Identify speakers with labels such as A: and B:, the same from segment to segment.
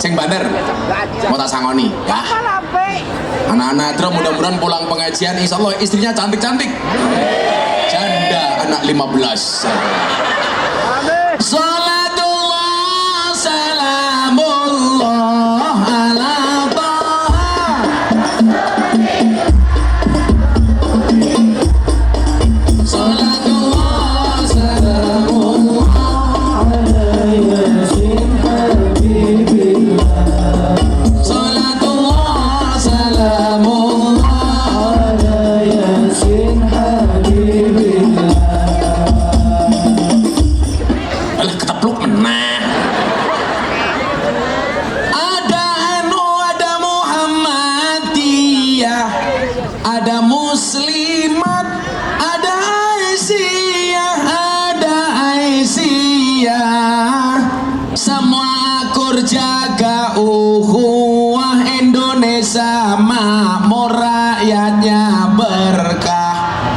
A: Sing banter. Mau tak sangoni, ya. Anak-anak Dro mudah-mudahan pulang pengajian insya Allah istrinya cantik-cantik. Janda anak 15. Salatullah salamullah ala Taha. Salatullah salamullah ala Yasin Habibillah. Salatullah salamullah ala Yasin Habibillah. Alah ketepluk menang. Ada Anu, ada Muhammadiyah, ada Muslimat, ada Aisyah, ada Aisyah. Semua akur jaga ukhuwah Indonesia makmur rakyatnya berkah.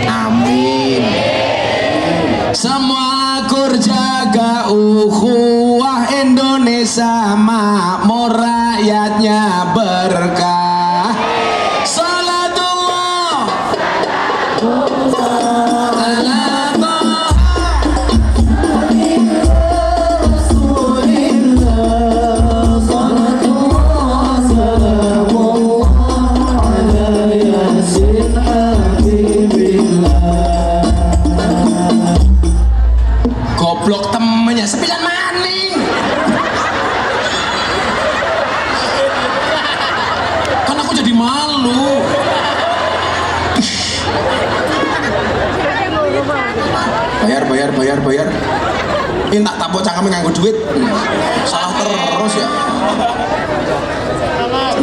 A: Amin. Semua akur jaga ukhuwah Indonesia makmur rakyatnya berkah. Salatullah ala Taha. Rasulillah. Salatullah salamullah ala Yasin Habibillah. Goblok temennya sembilan maning. Kan aku jadi malu. Bayar. Minta tapuk cangkeme nganggo duit. Salah terus ya.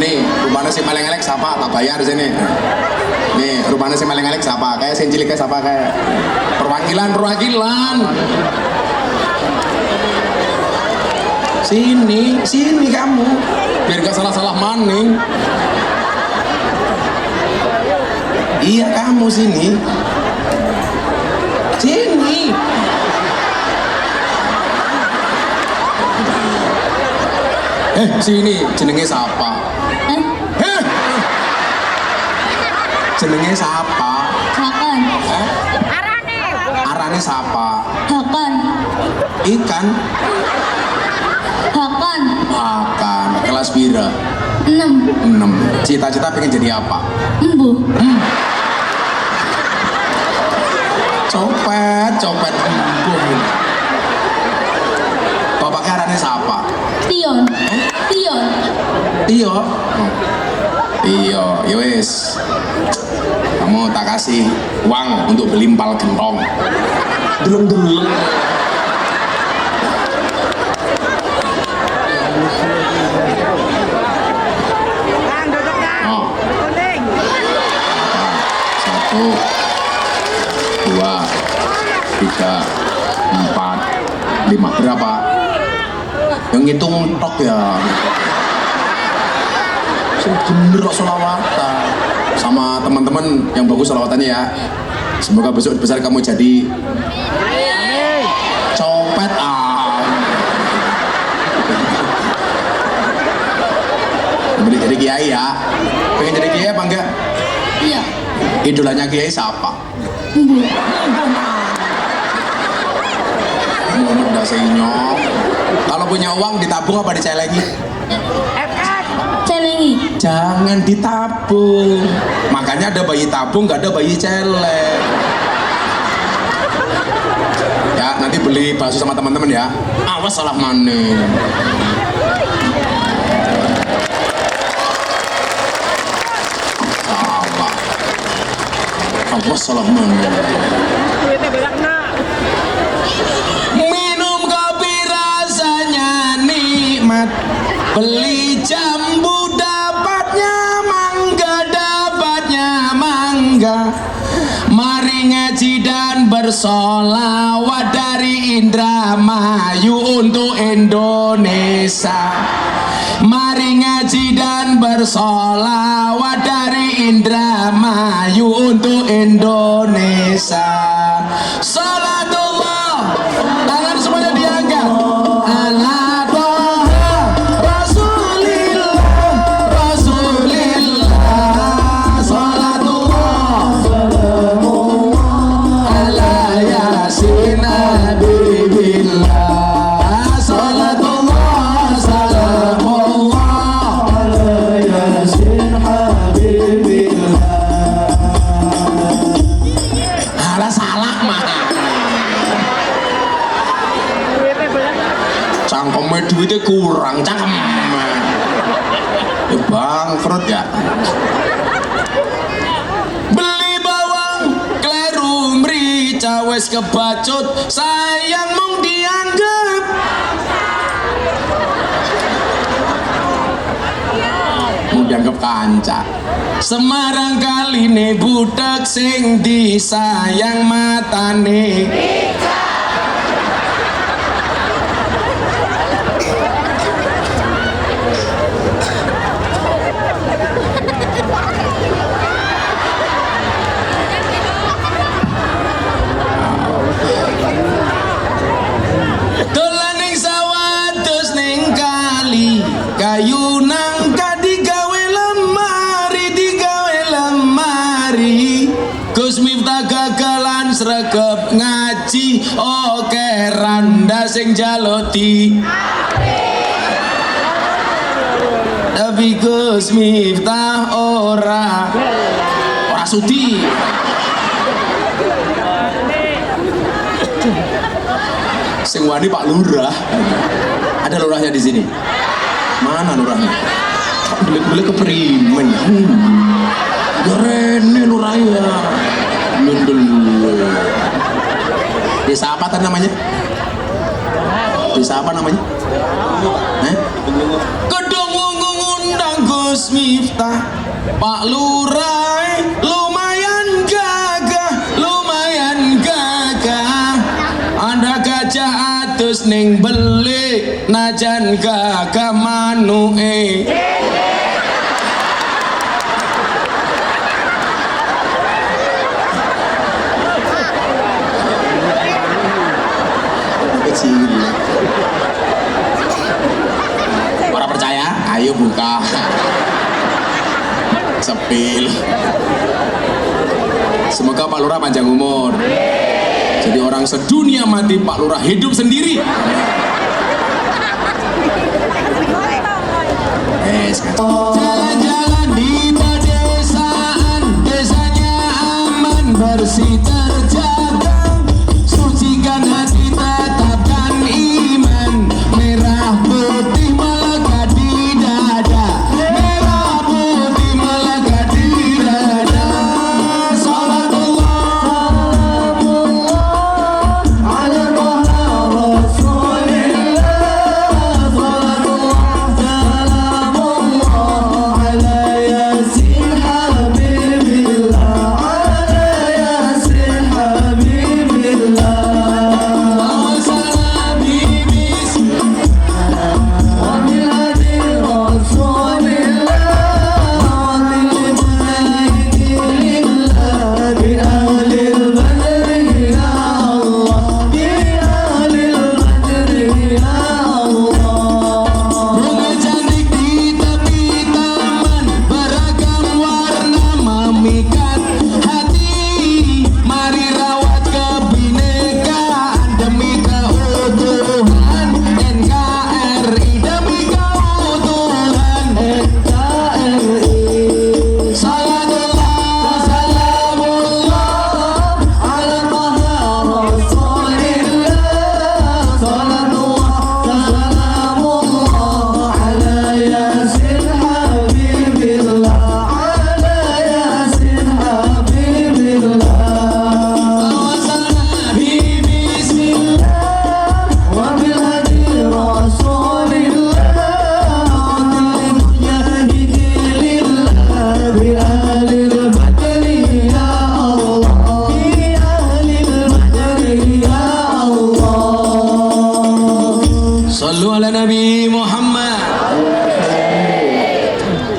A: Nih, rupanya si paling elek siapa? Tak bayar sini. Nih, rupanya si paling elek siapa? Kayak si cilik kayak siapa kayak perwakilan. Sini kamu. Biar gak salah-salah maning. Iya kamu sini. Sini jenenge siapa? Jenenge siapa?
B: Hakan.
A: Arane siapa?
B: Hakan.
A: Ikan. Hakan. Kelas pira? 6. Cita-cita pengen jadi apa?
B: Embu.
A: Copet embu. Bapaknya arane siapa?
B: Tion.
A: Tio. Ya wis. Kamu tak kasih uang untuk beli empal gentong. Deleng. Oh. 1, 2, 3, 4, 5. Berapa? Yang ngitung tok ya. Bener kok sholawatan sama teman-teman yang bagus sholawatannya ya. Semoga besok besar kamu jadi copet. Pengen jadi kiai ya. Pengen jadi kiai apa enggak?
B: Iya.
A: Idolanya kiai siapa?
B: Embu.
A: Udah senyum. Kalau punya uang ditabung apa dicelengi?
B: Celengi.
A: Jangan ditabung. Makanya ada bayi tabung, nggak ada bayi celeng. Ya nanti beli bakso sama teman-teman ya. Awas salah maning. Awas salah maning. Minum kopi rasanya nikmat. Beli jambu dapatnya mangga. Mari ngaji dan bersolawat dari Indramayu untuk Indonesia. Mari ngaji dan bersolawat dari Indramayu untuk Indonesia. Salatullah, tangan semuanya diangkat. Ala Taha cangkeme duitnya kurang cangkem bangkrut ya. Beli bawang kleru mrica wis kebacut sayang mung dianggep kanca. Semarang kaline budak sing disayang matane. Dolaning sawah terus ning kali kayu nangka digawe lemari Gus Miftah gagalan sregep ngaji oke randa sing jaloti tapi Gus Miftah ora sudi. Sing wani Pak Lurah. Ada lurahnya di sini. Mana lurahnya? Belik-belik keprimen. Rene lurahnya. Lundul. Desa apa tadi namanya? Desa apa namanya? Kedong ngundang Gus Miftah. Pak Lurah lumayan gagah. Ada gajah atus ning belik najan gagah manuke. Kecil. Para percaya? Ayo buka. Sepil. Semoga Pak Lurah panjang umur. Jadi orang sedunia mati, Pak Lurah hidup sendiri. Jalan-jalan di pedesaan, desanya aman, bersih terjaga. Sucikan hati, tetapkan iman. Merah putih melekat di dada. Merah putih melekat di dada. Sallu ala Nabi Muhammad.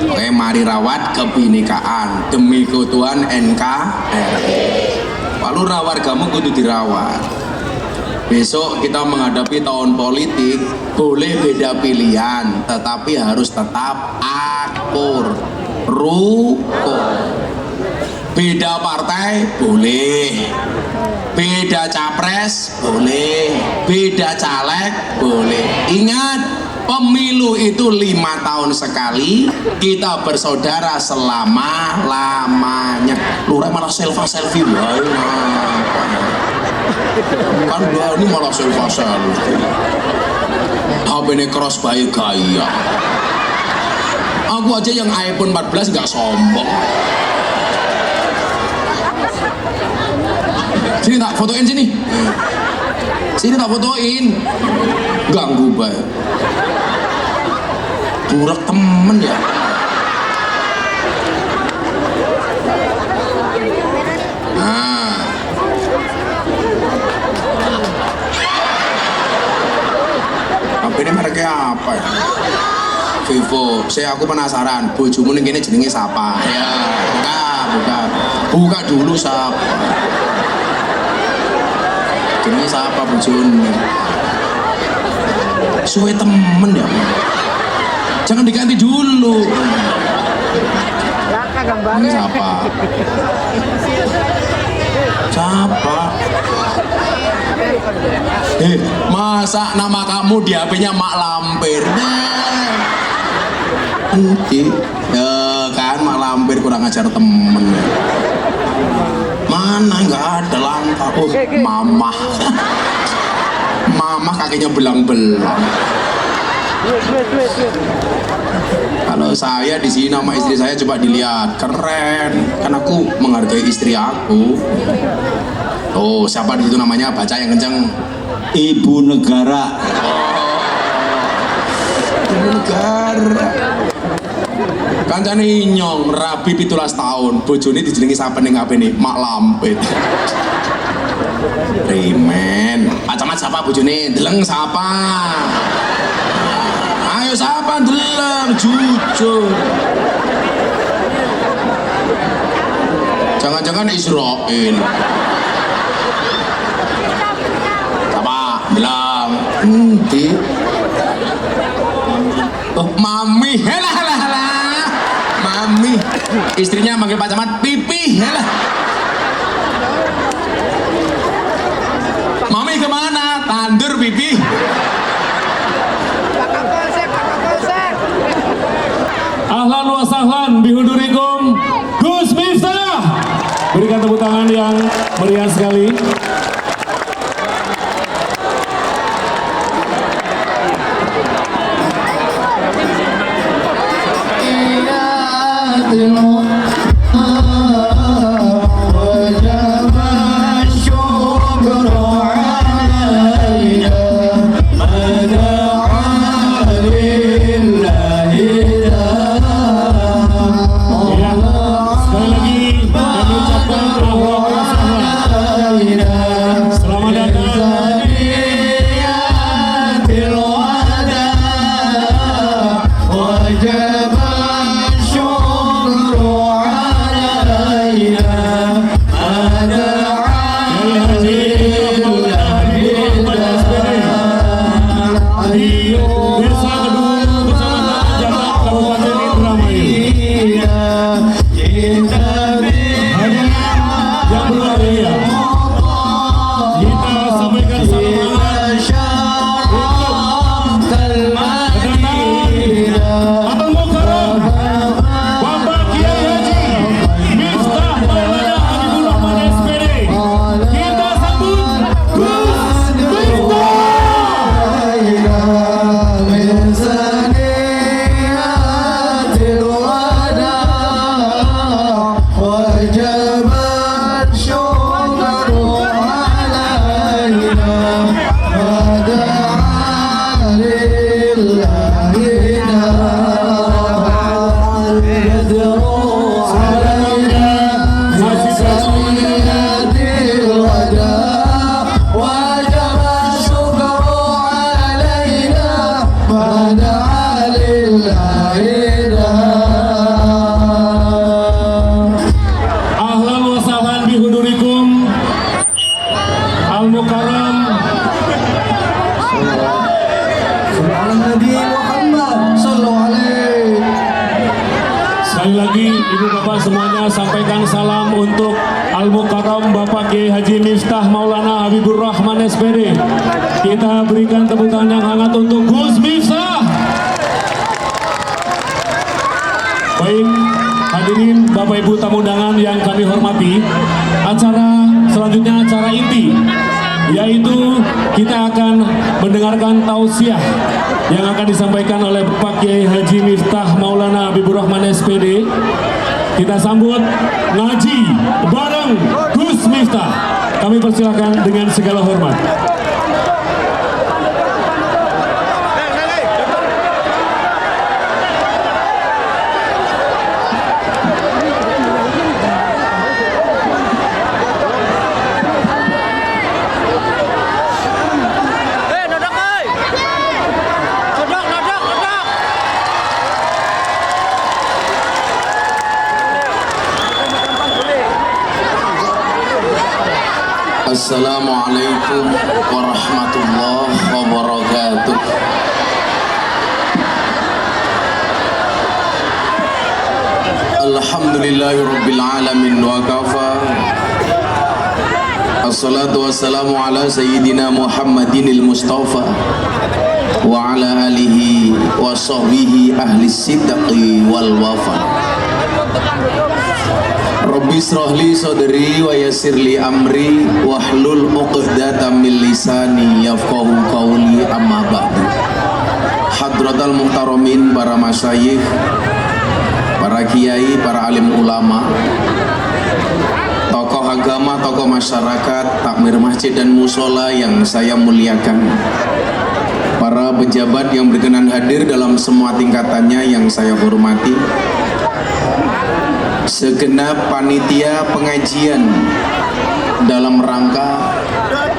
A: Oke, mari rawat kebinekaan demi keutuhan NKRI. Pak Lurah, wargamu kudu dirawat. Besok kita menghadapi tahun politik, boleh beda pilihan, tetapi harus tetap akur, rukun. Beda partai boleh, beda capres boleh, beda caleg boleh. Ingat, pemilu itu 5 tahun sekali, kita bersaudara selama-lamanya. Lurah malah selfie kan ini malah selfie. HP ini cross by gaya. Aku aja yang iPhone 14 nggak sombong. Sini tak fotoin sini. Sini tak fotoin. Ganggu banget. Burak temen ya. Nah. Apa ini mereknya apa ya? Vivo. Aku penasaran. Bojomu ning kene jenenge siapa? Ya, buka dulu siapa. Jenenge siapa bojone? Suwe temen ya. Jangan diganti dulu. Ini siapa? Siapa? Masa nama kamu di HP-nya Mak Lampir? Nanti ya kan Mak Lampir kurang ajar temen. Mana nggak ada langkah. Oh, Mamah. Mamah kakinya belang-belang. Kalau saya di sini nama istri saya coba dilihat, keren. Kan aku menghargai istri aku. Oh, siapa di situ namanya? Baca yang kenceng.
C: Ibu Negara.
A: Ibu Negara. Kancane Inyong, rabi 17 tahun. Bojone dijenengi sapa ning HP nih? Mak Lampir. Remen. Pak Camat siapa bojone? Deleng siapa? Ayo siapa deleng? Jujur. Jangan-jangan Israel. Siapa? Bilang. Nanti. Oh, Mami. Helah. Mami. Istrinya manggil Pak Camat Pipi. Helah. Mami kemana? Tandur Pipi.
D: Ahlan wa sahlan bihudurikum Gus Miftah. Berikan tepuk tangan yang meriah sekali. Sekali lagi Ibu Bapak semuanya sampaikan salam untuk Al-Mukarram Bapak Kiai Haji Miftah Maulana Habibur Rahman SPD. Kita berikan tepuk tangan yang hangat untuk Gus Miftah. Baik, hadirin Bapak Ibu tamu undangan yang kami hormati, acara selanjutnya acara inti yaitu kita akan mendengarkan tausiah yang akan disampaikan oleh Pak Kiai Haji Miftah Maulana Habibur Rahman SPD. Kita sambut ngaji bareng Gus Miftah. Kami persilakan dengan segala hormat.
A: Assalamualaikum warahmatullahi wabarakatuh. Alhamdulillahirabbil alamin wa kafa. Assalatu wassalamu ala sayyidina Muhammadinil Mustafa wa ala alihi wa sahbihi ahli sidqi wal wafa. Rabbi shrahli sadri wa yassirli amri wahlul 'uqdatam min lisani yafqahu qawli, amma ba'du. Hadratal muhtaramin, para masyayikh, para kiai, para alim ulama, tokoh agama, tokoh masyarakat, takmir masjid dan musola yang saya muliakan, para pejabat yang berkenan hadir dalam semua tingkatannya yang saya hormati, segenap panitia pengajian dalam rangka,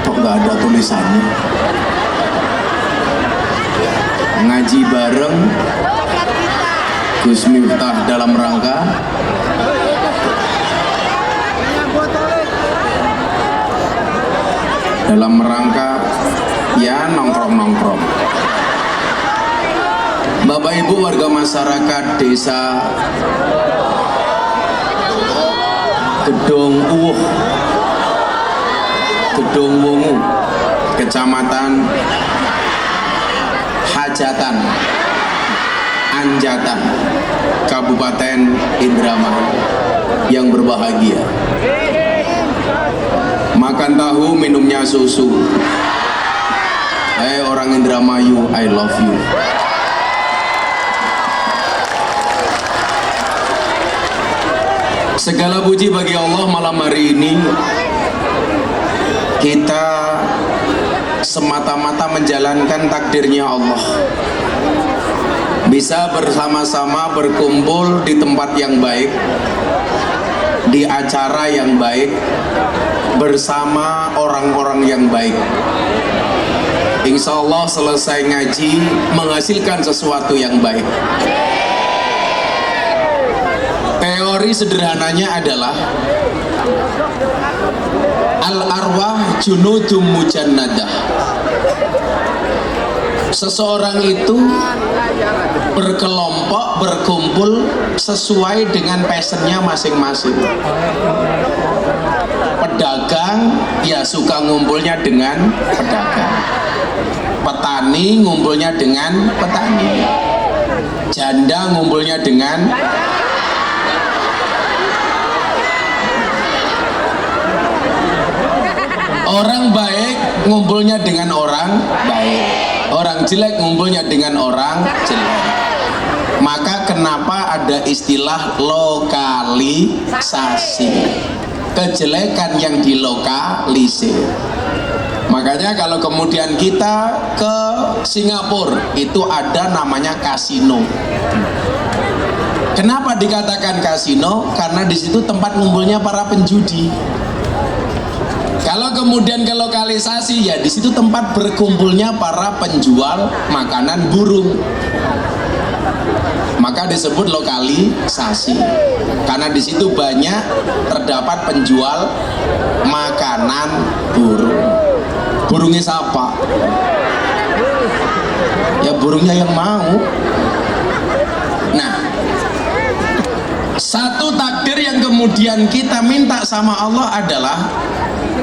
A: kok nggak ada tulisannya, ngaji bareng Gus Miftah dalam rangka ya nongkrong-nongkrong. Bapak Ibu warga masyarakat desa Gedong Uwuh, Gedong Wungu, Kecamatan Hajatan, Anjatan, Kabupaten Indramayu yang berbahagia. Makan tahu, minumnya susu. Orang Indramayu, I love you. Segala puji bagi Allah, malam hari ini kita semata-mata menjalankan takdirnya Allah, bisa bersama-sama berkumpul di tempat yang baik, di acara yang baik, bersama orang-orang yang baik. Insya Allah selesai ngaji menghasilkan sesuatu yang baik. Teori sederhananya adalah al-arwah junudum mujannadah. Seseorang itu berkelompok, berkumpul sesuai dengan passionnya masing-masing. Pedagang ya suka ngumpulnya dengan pedagang, petani ngumpulnya dengan petani, janda ngumpulnya dengan orang baik, ngumpulnya dengan orang baik, orang jelek ngumpulnya dengan orang jelek. Maka kenapa ada istilah lokalisasi, kejelekan yang dilokalisir. Makanya kalau kemudian kita ke Singapura itu ada namanya kasino. Kenapa dikatakan kasino? Karena di situ tempat ngumpulnya para penjudi. Kalau kemudian ke lokalisasi, ya di situ tempat berkumpulnya para penjual makanan burung. Maka disebut lokalisasi. Karena di situ banyak terdapat penjual makanan burung. Burungnya siapa? Ya burungnya yang mau. Nah, satu takdir yang kemudian kita minta sama Allah adalah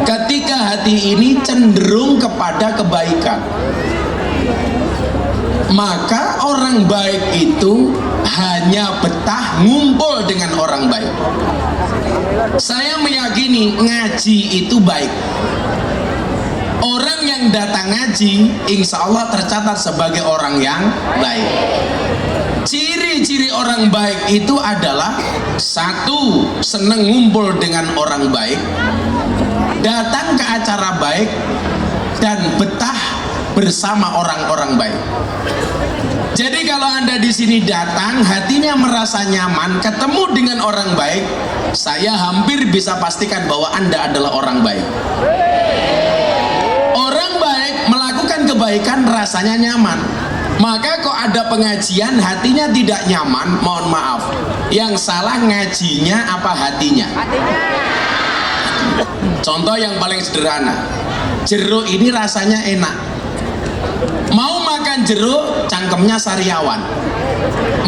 A: ketika hati ini cenderung kepada kebaikan, maka orang baik itu hanya betah ngumpul dengan orang baik. Saya meyakini ngaji itu baik. yang datang ngaji insya Allah tercatat sebagai orang yang baik. Ciri-ciri orang baik itu adalah satu, seneng ngumpul dengan orang baik, datang ke acara baik, dan betah bersama orang-orang baik. Jadi kalau Anda di sini datang, hatinya merasa nyaman, ketemu dengan orang baik, saya hampir bisa pastikan bahwa Anda adalah orang baik. Orang baik melakukan kebaikan rasanya nyaman. Maka kok ada pengajian hatinya tidak nyaman, mohon maaf. Yang salah ngajinya apa hatinya? Contoh yang paling sederhana, jeruk ini rasanya enak. Mau makan jeruk, cangkemnya sariawan.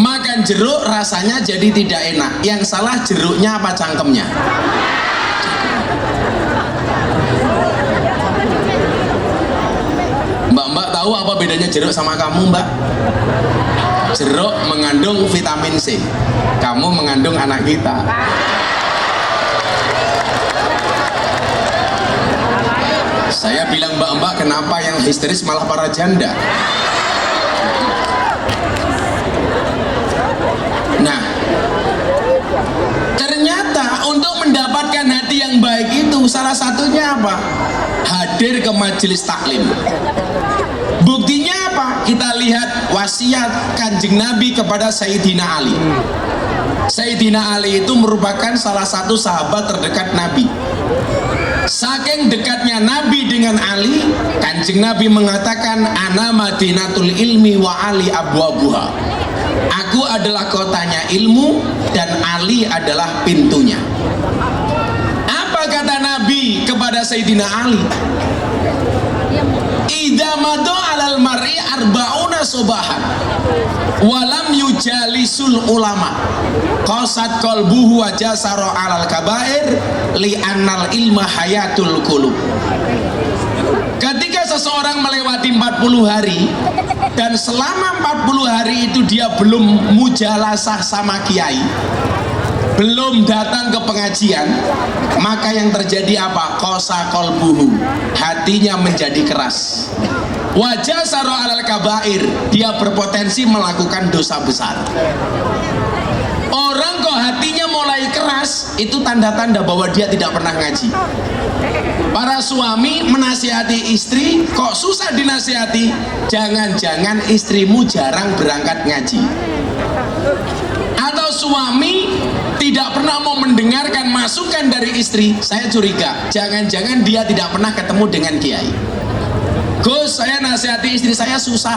A: Makan jeruk rasanya jadi tidak enak. Yang salah jeruknya apa cangkemnya? Mbak-mbak tahu apa bedanya jeruk sama kamu, Mbak? Jeruk mengandung vitamin C, kamu mengandung anak kita. Saya bilang mbak-mbak, kenapa yang histeris malah para janda? Nah, ternyata untuk mendapatkan hati yang baik itu salah satunya apa? Hadir ke majelis taklim. Buktinya apa? Kita lihat wasiat Kanjeng Nabi kepada Sayyidina Ali. Sayyidina Ali itu merupakan salah satu sahabat terdekat Nabi. Saking dekatnya Nabi dengan Ali, Kanjeng Nabi mengatakan, ana madinatul ilmi wa Ali abwabuha. Aku adalah kotanya ilmu dan Ali adalah pintunya. Apa kata Nabi kepada Sayyidina Ali? Idza madu alal mar'i arba'una subahan walam yujalisul ulama qasat qalbuhu wa jasara alal kabair li annal ilma hayatul qulub. Ketika seseorang melewati 40 hari dan selama 40 hari itu dia belum mujalasah sama kiai, belum datang ke pengajian, maka yang terjadi apa? Qasa qalbuhu, hatinya menjadi keras. Wajah saro alal kabair, dia berpotensi melakukan dosa besar. Orang kok hatinya mulai keras, itu tanda-tanda bahwa dia tidak pernah ngaji. Para suami menasihati istri, kok susah dinasihati? Jangan-jangan istrimu jarang berangkat ngaji. Atau suami tidak pernah mau mendengarkan masukan dari istri, saya curiga, jangan-jangan dia tidak pernah ketemu dengan kiai. Gus, saya nasihati istri saya susah,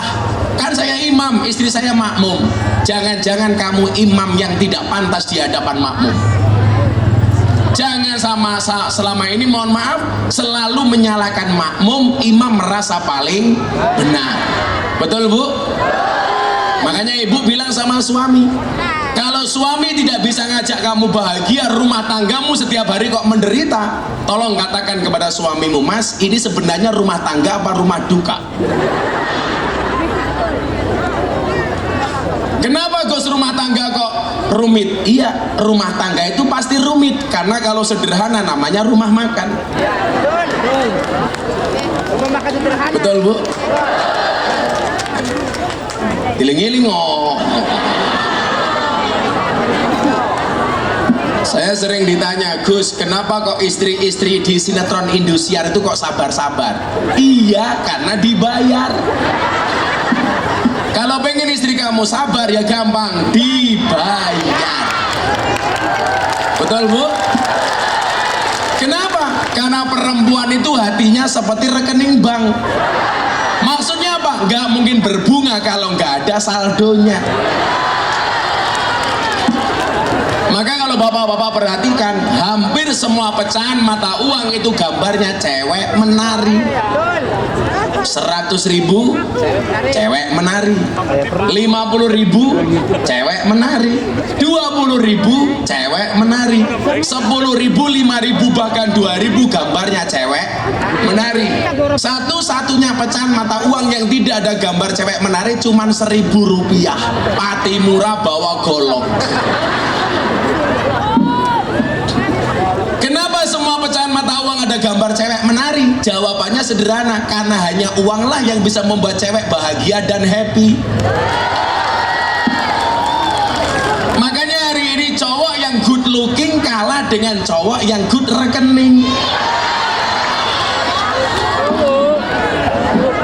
A: kan saya imam, istri saya makmum. Jangan-jangan kamu imam yang tidak pantas di hadapan makmum. Jangan selama ini, mohon maaf, selalu menyalahkan makmum, imam merasa paling benar. Betul, Bu? Makanya ibu bilang sama suami, kalau suami tidak bisa ngajak kamu bahagia, rumah tanggamu setiap hari kok menderita, tolong katakan kepada suamimu, Mas, ini sebenarnya rumah tangga apa rumah duka? Kenapa Gus rumah tangga kok rumit? Iya, rumah tangga itu pasti rumit, karena kalau sederhana namanya rumah makan. Betul, Bu? Iling-iling oh. Saya sering ditanya, Gus, kenapa kok istri-istri di sinetron Indosiar itu kok sabar-sabar? Iya, karena dibayar. Kalau pengen istri kamu sabar ya gampang, dibayar. Betul, Bu? Kenapa? Karena perempuan itu hatinya seperti rekening bank. Maksudnya apa? Nggak mungkin berbunga kalau nggak ada saldonya. Maka kalau bapak-bapak perhatikan, hampir semua pecahan mata uang itu gambarnya cewek menari. 100.000 cewek menari, 50.000 cewek menari, 20.000 cewek menari, 10.000, 5.000 bahkan 2.000 gambarnya cewek menari. Satu-satunya pecahan mata uang yang tidak ada gambar cewek menari cuman Rp1.000. Pati murah bawa golok. Kenapa semua pecahan mata uang ada gambar cewek menari? Jawabannya sederhana, karena hanya uanglah yang bisa membuat cewek bahagia dan happy. Makanya hari ini cowok yang good looking kalah dengan cowok yang good rekening.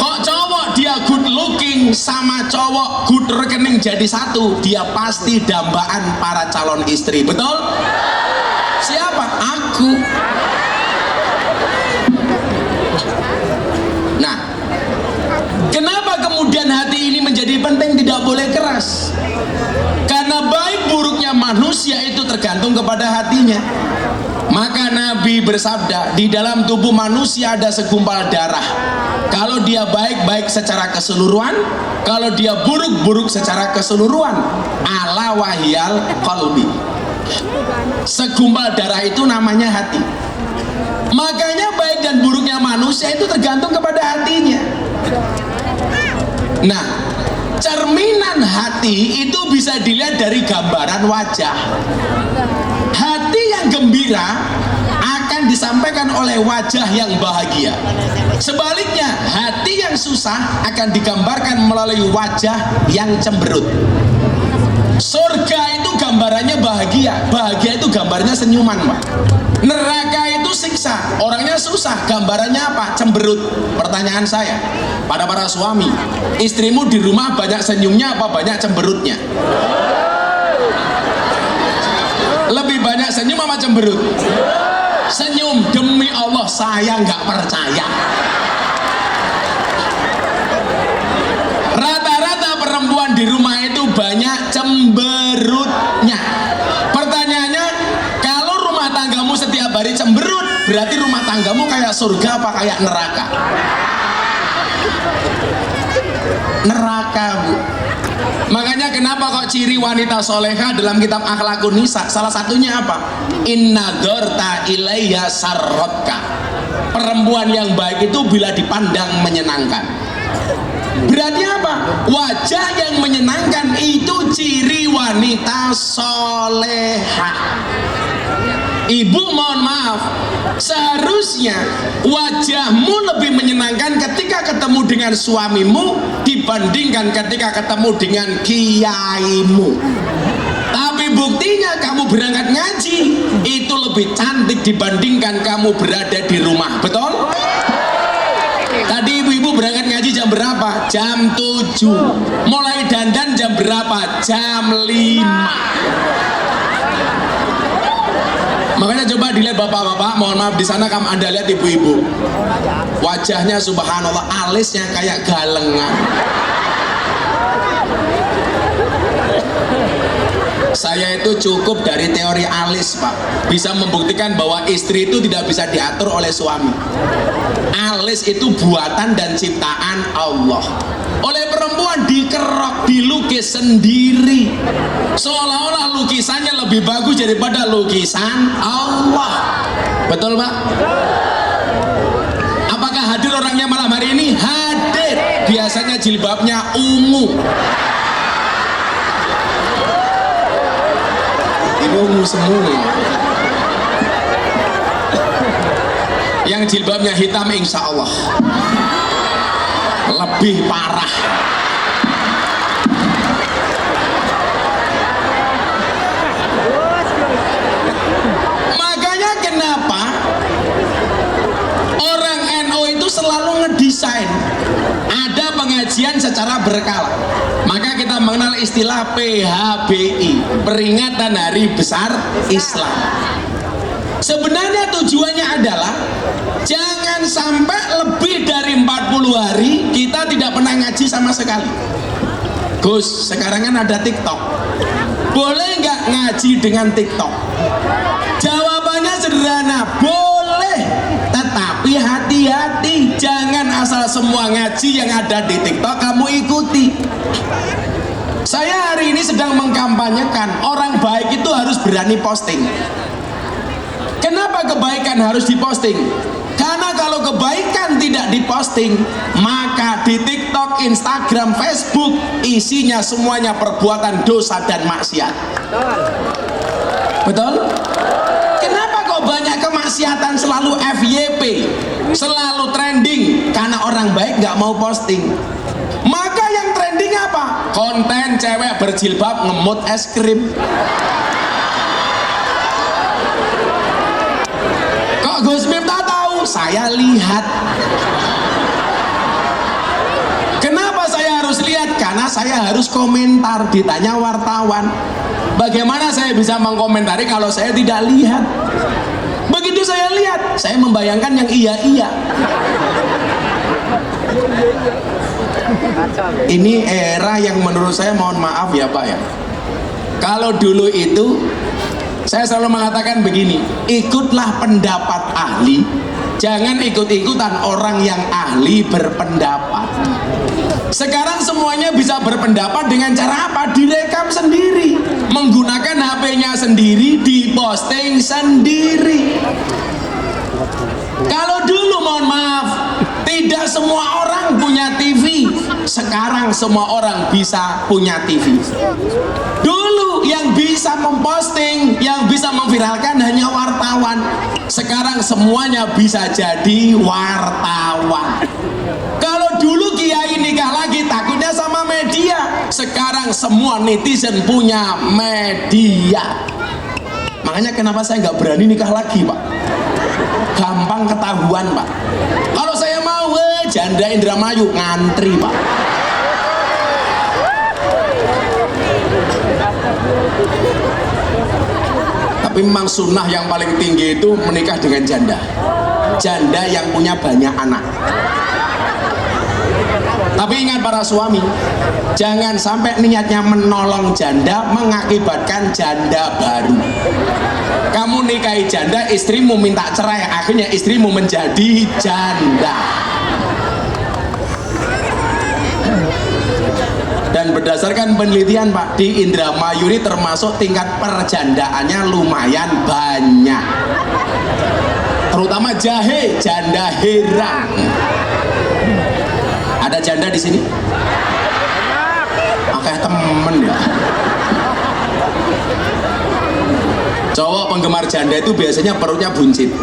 A: Kok cowok dia good looking sama cowok good rekening jadi satu, dia pasti dambaan para calon istri, betul? Siapa? Aku. Nah, kenapa kemudian hati ini menjadi penting, tidak boleh keras? Karena baik buruknya manusia itu tergantung kepada hatinya. Maka Nabi bersabda, di dalam tubuh manusia ada segumpal darah. Kalau dia baik-baik secara keseluruhan, kalau dia buruk-buruk secara keseluruhan. Ala wahyal qalbi. Segumpal darah itu namanya hati. Makanya baik dan buruknya manusia itu tergantung kepada hatinya. Nah, cerminan hati itu bisa dilihat dari gambaran wajah. Hati yang gembira akan disampaikan oleh wajah yang bahagia. Sebaliknya, hati yang susah akan digambarkan melalui wajah yang cemberut. Surga itu gambarannya bahagia, bahagia itu gambarnya senyuman, Pak. Neraka itu siksa, orangnya susah, gambarannya apa? Cemberut. Pertanyaan saya pada para suami, istrimu di rumah banyak senyumnya apa banyak cemberutnya? Lebih banyak senyum apa cemberut? Senyum. Demi Allah saya nggak percaya. Rata-rata perempuan di rumah itu banyak cemberutnya. Pertanyaannya, kalau rumah tanggamu setiap hari cemberut, berarti rumah tanggamu kayak surga apa kayak neraka? Neraka, Bu. Makanya kenapa kok ciri wanita soleha dalam kitab Akhlakun Nisa, salah satunya apa? Inna dorta ilaiha sarrotka. Perempuan yang baik itu bila dipandang menyenangkan. Berarti apa? Wajah yang menyenangkan itu ciri wanita soleha. Ibu mohon maaf, seharusnya wajahmu lebih menyenangkan ketika ketemu dengan suamimu dibandingkan ketika ketemu dengan kiaimu. Tapi buktinya kamu berangkat ngaji itu lebih cantik dibandingkan kamu berada di rumah, betul? Tadi ibu-ibu berangkat ngaji jam berapa? Jam 7. Mulai dandan jam berapa? Jam 5. Makanya coba dilihat bapak-bapak, mohon maaf di sana kamu Anda lihat ibu-ibu. Wajahnya subhanallah, alisnya kayak galengan. Saya itu cukup dari teori alis, Pak. Bisa membuktikan bahwa istri itu tidak bisa diatur oleh suami. Alis itu buatan dan ciptaan Allah. Oleh perempuan dikerok, dilukis sendiri. Seolah-olah lukisannya lebih bagus daripada lukisan Allah. Betul, Pak? Apakah hadir orangnya malam hari ini? Hadir. Biasanya jilbabnya ungu. Ungu semua. Yang jilbabnya hitam insya Allah lebih parah. Makanya kenapa orang NU itu selalu ngedesain ada pengajian secara berkala. Maka kita mengenal istilah PHBI, Peringatan Hari Besar Islam. Sebenarnya tujuannya adalah jangan sampai lebih dari 40 hari kita tidak pernah ngaji sama sekali. Gus, sekarang kan ada TikTok. Boleh nggak ngaji dengan TikTok? Jawabannya sederhana, boleh. Tetapi hati-hati, jangan asal semua ngaji yang ada di TikTok kamu ikuti. Saya hari ini sedang mengkampanyekan orang baik itu harus berani posting. Kenapa kebaikan harus diposting? Karena kalau kebaikan tidak diposting, maka di TikTok, Instagram, Facebook isinya semuanya perbuatan dosa dan maksiat. Betul? Kenapa kok banyak kemaksiatan selalu FYP? selalu trending karena orang baik nggak mau posting. Maka yang trending apa? Konten cewek berjilbab ngemut es krim. Kok Gus Miftah tahu? Saya lihat. Kenapa saya harus lihat? Karena saya harus komentar, ditanya wartawan. Bagaimana saya bisa mengkomentari kalau saya tidak lihat? Begitu saya lihat, saya membayangkan yang iya-iya. Ini era yang menurut saya, mohon maaf ya Pak ya, kalau dulu itu saya selalu mengatakan begini, ikutlah pendapat ahli, jangan ikut-ikutan orang yang ahli berpendapat. Sekarang semuanya bisa berpendapat dengan cara apa? Direkam sendiri, menggunakan HP-nya sendiri, diposting sendiri. Kalau dulu mohon maaf, tidak semua orang punya TV. Sekarang semua orang bisa punya TV. Dulu yang bisa memposting, yang bisa memviralkan hanya wartawan. Sekarang semuanya bisa jadi wartawan. Kalau dulu kiai nikah lagi takutnya sama media. Sekarang semua netizen punya media. Makanya kenapa saya nggak berani nikah lagi Pak? Gampang ketahuan Pak. Kalau saya mau janda Indramayu ngantri Pak. Tapi memang sunnah yang paling tinggi itu menikah dengan janda. Janda yang punya banyak anak. Tapi ingat para suami, jangan sampai niatnya menolong janda mengakibatkan janda baru. Kamu nikahi janda, istrimu minta cerai, akhirnya istrimu menjadi janda. Dan berdasarkan penelitian Pak, di Indramayu ini termasuk tingkat perjandaannya lumayan banyak. Terutama jahe, janda herang. Ada janda di sini? Oke, temen ya. Cowok penggemar janda itu biasanya perutnya buncit.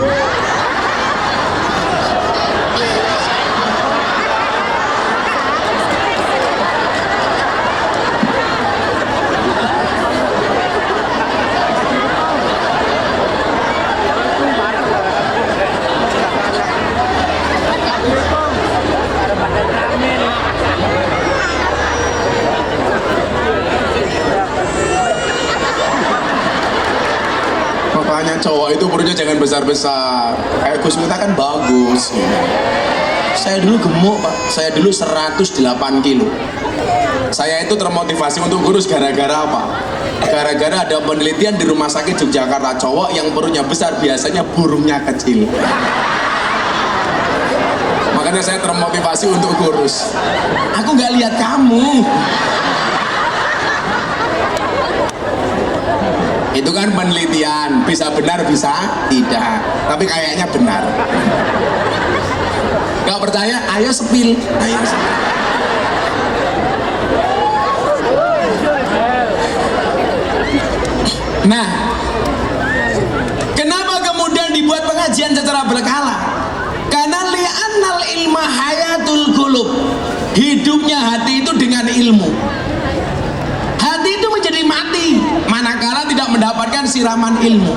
A: Cowok itu perutnya jangan besar-besar. Kayak Gus Miftah kan bagus. Saya dulu gemuk Pak, saya dulu 108 kilo. Saya itu termotivasi untuk kurus gara-gara apa? Gara-gara ada penelitian di rumah sakit Yogyakarta, cowok yang perutnya besar biasanya burungnya kecil. Makanya saya termotivasi untuk kurus. Aku nggak lihat kamu. Itu kan penelitian, bisa benar bisa tidak, tapi kayaknya benar. Gak percaya, ayo sepil, ayo sepil. Nah, kenapa kemudian dibuat pengajian secara berkala? Karena li'annal ilma hayatul qulub, hidupnya hati itu dengan ilmu. Hati itu menjadi mati manakala tidak mendapatkan siraman ilmu.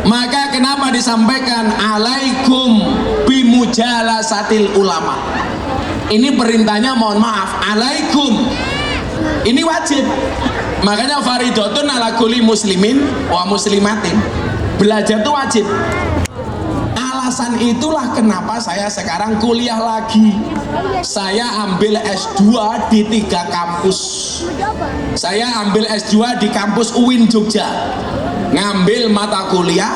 A: Maka kenapa disampaikan alaikum bimujalasatil ulama? Ini perintahnya mohon maaf, alaikum. Ini wajib. Makanya faridotun ala kulli muslimin wa muslimatin. Belajar itu wajib. Alasan itulah kenapa saya sekarang kuliah lagi. Saya ambil S2 di 3 kampus. Saya ambil S2 di kampus UIN Jogja. Ngambil mata kuliah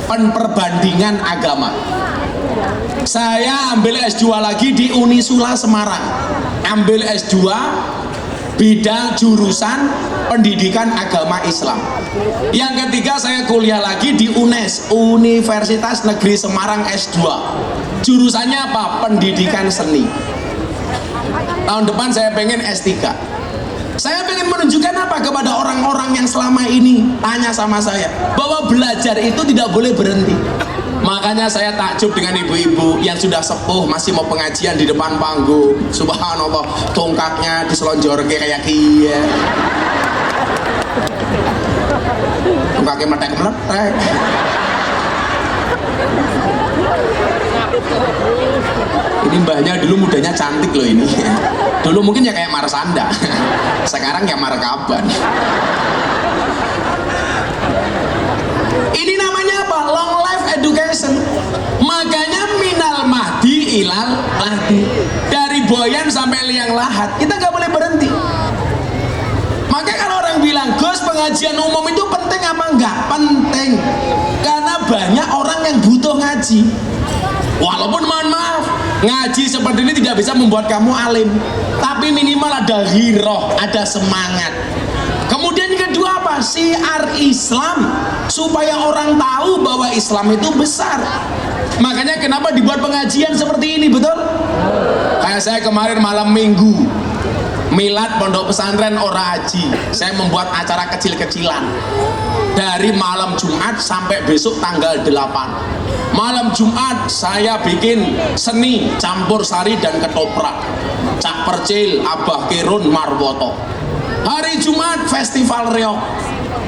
A: perbandingan agama. Saya ambil S2 lagi di Unisula Semarang. Ambil S2 bidang jurusan pendidikan agama Islam. Yang ketiga saya kuliah lagi di UNES, Universitas Negeri Semarang S2. Jurusannya apa? Pendidikan seni. Tahun depan saya pengen S3. Saya pengen menunjukkan apa kepada orang-orang yang selama ini tanya sama saya bahwa belajar itu tidak boleh berhenti. Makanya saya takjub dengan ibu-ibu yang sudah sepuh masih mau pengajian di depan panggung. Subhanallah, tongkatnya diselonjorke kayak kia. Tongkatnya meletek-meletek. Ini mbahnya dulu mudanya cantik loh ini. Dulu mungkin ya kayak Marsanda. Sekarang ya Markaban. Ini namanya apa? Long life education. Makanya minal mahdi ilal lahdi. Dari boyan sampai liang lahat. Kita nggak boleh berhenti. Makanya kalau orang bilang, Gus, pengajian umum itu penting apa enggak? Penting. Karena banyak orang yang butuh ngaji. Walaupun mohon maaf, ngaji seperti ini tidak bisa membuat kamu alim, tapi minimal ada hiroh, ada semangat. Kemudian yang kedua apa? Syiar Islam, supaya orang tahu bahwa Islam itu besar. Makanya kenapa dibuat pengajian seperti ini, betul? Kayak saya kemarin malam minggu milad pondok pesantren Ora Haji, saya membuat acara kecil-kecilan dari malam Jumat sampai besok tanggal 8. Malam Jumat saya bikin seni campur sari dan ketoprak, Cak Percil, Abah Kirun, Marwoto. Hari Jumat festival reok,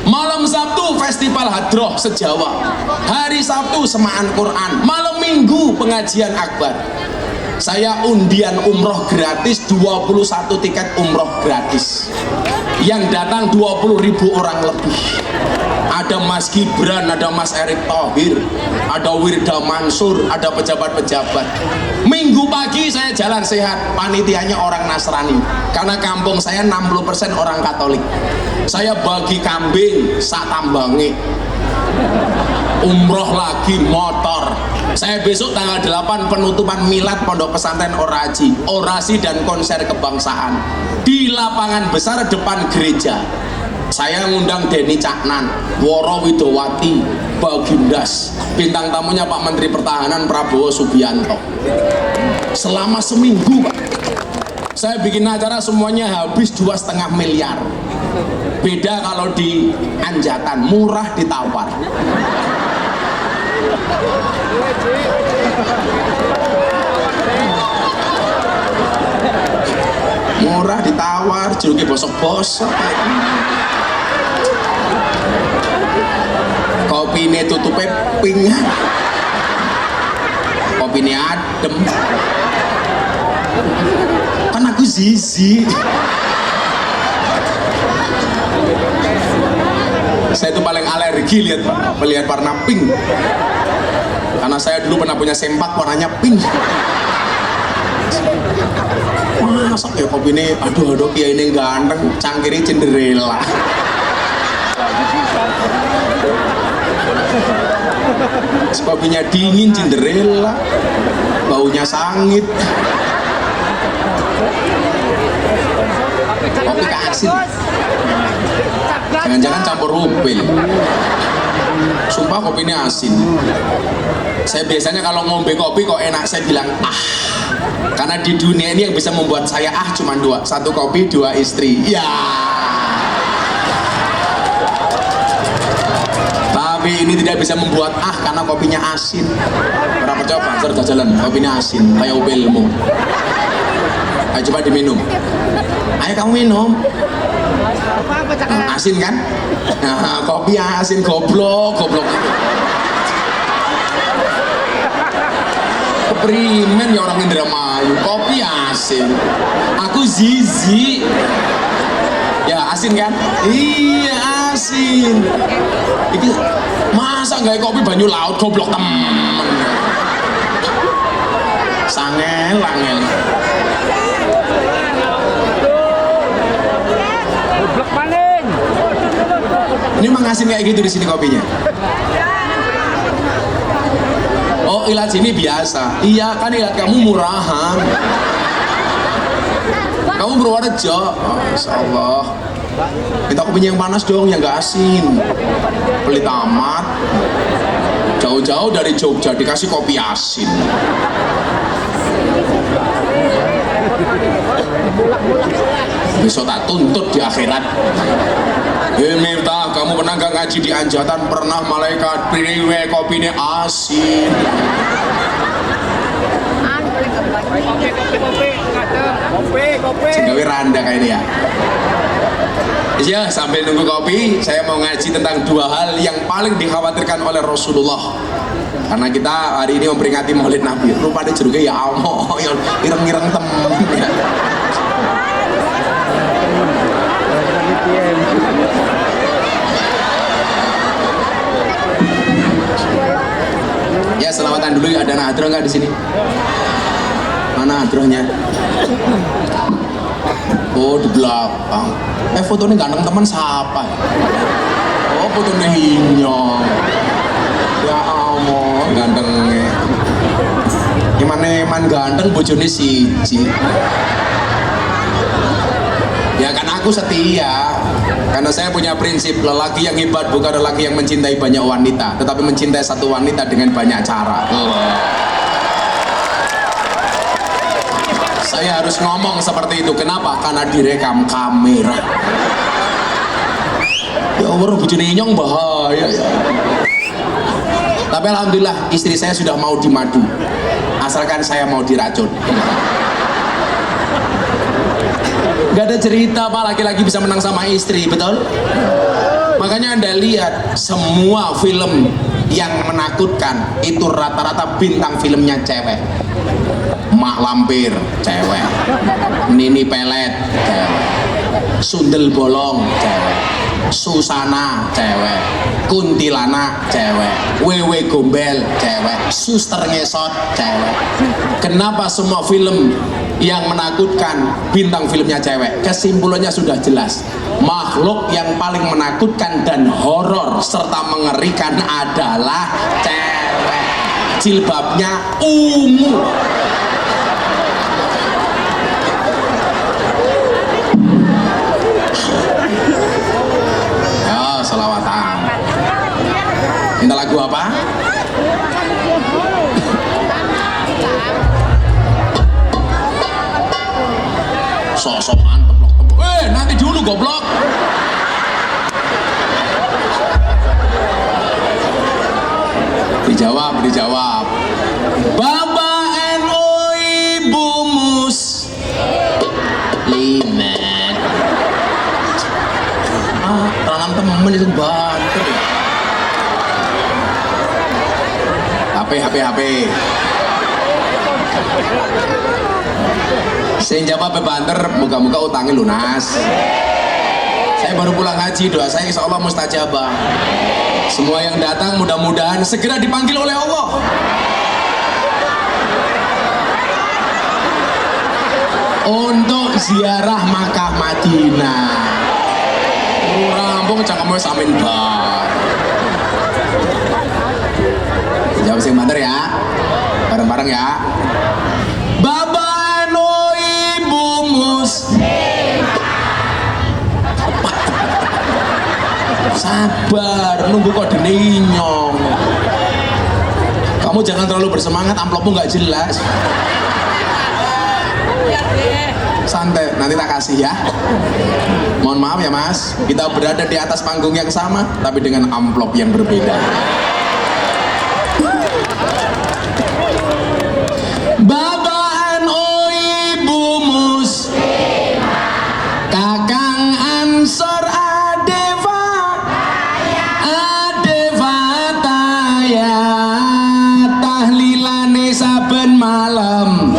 A: malam Sabtu festival hadroh sejawa, hari Sabtu semaan Quran, malam Minggu pengajian akbar. Saya undian umroh gratis, 21 tiket umroh gratis, yang datang 20.000 orang lebih. Ada Mas Gibran, ada Mas Erick Thohir, ada Wirda Mansur, ada pejabat-pejabat. Minggu pagi saya jalan sehat, panitianya orang Nasrani, karena kampung saya 60% orang Katolik. Saya bagi kambing sak tambange, umroh lagi motor. Saya besok tanggal 8 penutupan milad pondok pesantren Ora Haji, orasi dan konser kebangsaan di lapangan besar depan gereja. Saya ngundang Denny Caknan, Woro Widowati, Bagindas, bintang tamunya Pak Menteri Pertahanan Prabowo Subianto. Selama seminggu Pak, saya bikin acara semuanya habis 2,5 miliar. Beda kalau di Anjatan, murah ditawar. Murah ditawar, jeruknya bosok-bosok. Kopi ini tutupnya pink, kopi ini adem. Kan aku zizi. Saya itu paling alergi melihat warna pink, karena saya dulu pernah punya sempak warnanya pink. Masa ya kopi ini, aduh kiai ini ganteng, cangkiri Cinderella. Kopinya dingin Cinderella, baunya sangit. Kopi keasin, jangan-jangan campur rupil. Sumpah kopi ini asin. Saya biasanya kalau ngombe kopi kok enak, saya bilang karena di dunia ini yang bisa membuat saya cuma dua, satu kopi, dua istri. Ya. Tapi ini tidak bisa membuat karena kopinya asin. Berapa coba serta jalan kopinya asin kayak upilmu. Ayo coba diminum. Ayo kamu minum. Asin kan? Nah, kopi asin, goblok. Keprimen ya orang Indramayu, kopi asin. Aku zizi. Ya asin kan? Iya asin. Iki masa nggak kopi banyu laut, goblok temen. Sangel. Ini emang asin kayak gitu di sini kopinya. Oh, ilat sini biasa. Iya kan, ilat kamu murahan. Kamu Purworejo. Masya Allah. Kita kopinya yang panas dong, yang gak asin. Pelit amat. Jauh-jauh dari Jogja dikasih kopi asin. besok tak tuntut di akhirat. Miftah, kamu pernah gak ngaji di Anjatan? Pernah. Malaikat priwe kopine asin. Singgawi randa kayak ini ya. Ya, sambil nunggu kopi, saya mau ngaji tentang dua hal yang paling dikhawatirkan oleh Rasulullah. Karena kita hari ini memperingati Maulid Nabi. Rupanya jeruknya ya Allah, yang ireng-ireng temen ya. Ya, selamatan dulu ya. Ada nadroh nggak di sini? Mana nadrohnya? Oh, di belakang. Fotonya ganteng teman siapa? Oh, fotonya Hinyong. Ya Allah, gantengnya. Gimana man ganteng bojone siji. Ya kan aku setia. Karena saya punya prinsip, lelaki yang hebat bukan lelaki yang mencintai banyak wanita, tetapi mencintai satu wanita dengan banyak cara. Saya harus ngomong seperti itu. Kenapa? Karena direkam kamera. Ya Allah, bojone Inyong bahaya ya. Tapi alhamdulillah istri saya sudah mau dimadu, asalkan saya mau diracun. Gak ada cerita Pak laki-laki bisa menang sama istri, betul? Makanya Anda lihat semua film yang menakutkan itu rata-rata bintang filmnya cewek. Mak Lampir cewek, Nini Pelet cewek, Sundel Bolong cewek, Susana cewek, Kuntilanak cewek, Wewe Gombel cewek, Suster Ngesot cewek. Kenapa semua film yang menakutkan bintang filmnya cewek? Kesimpulannya sudah jelas. Makhluk yang paling menakutkan dan horor serta mengerikan adalah cewek. Jilbabnya ungu. Ya, selawatan. Minta lagu apa? Sok-sokan teplok-teplok. Nanti dulu goblok. Dijawab. Bapak NU Ibu Muslimat. Tanam temen itu banter ya. HP. Saya jawab bebanter, moga-moga utangnya lunas. Saya baru pulang haji, doa saya insya Allah mustajabah. Semua yang datang mudah-mudahan segera dipanggil oleh Allah. Untuk ziarah Makkah Madinah. Rampung cangkemnya samin bar. Jawab sing banter ya. Bareng-bareng ya. Bapak no Ibu sabar, nunggu kode Inyong. Kamu jangan terlalu bersemangat, amplopmu nggak jelas. Santai, nanti tak kasih ya. Mohon maaf ya Mas, kita berada di atas panggung yang sama, tapi dengan amplop yang berbeda. Bapak NU Ibu Kakang Ansor Adeva tahlilane saben malam,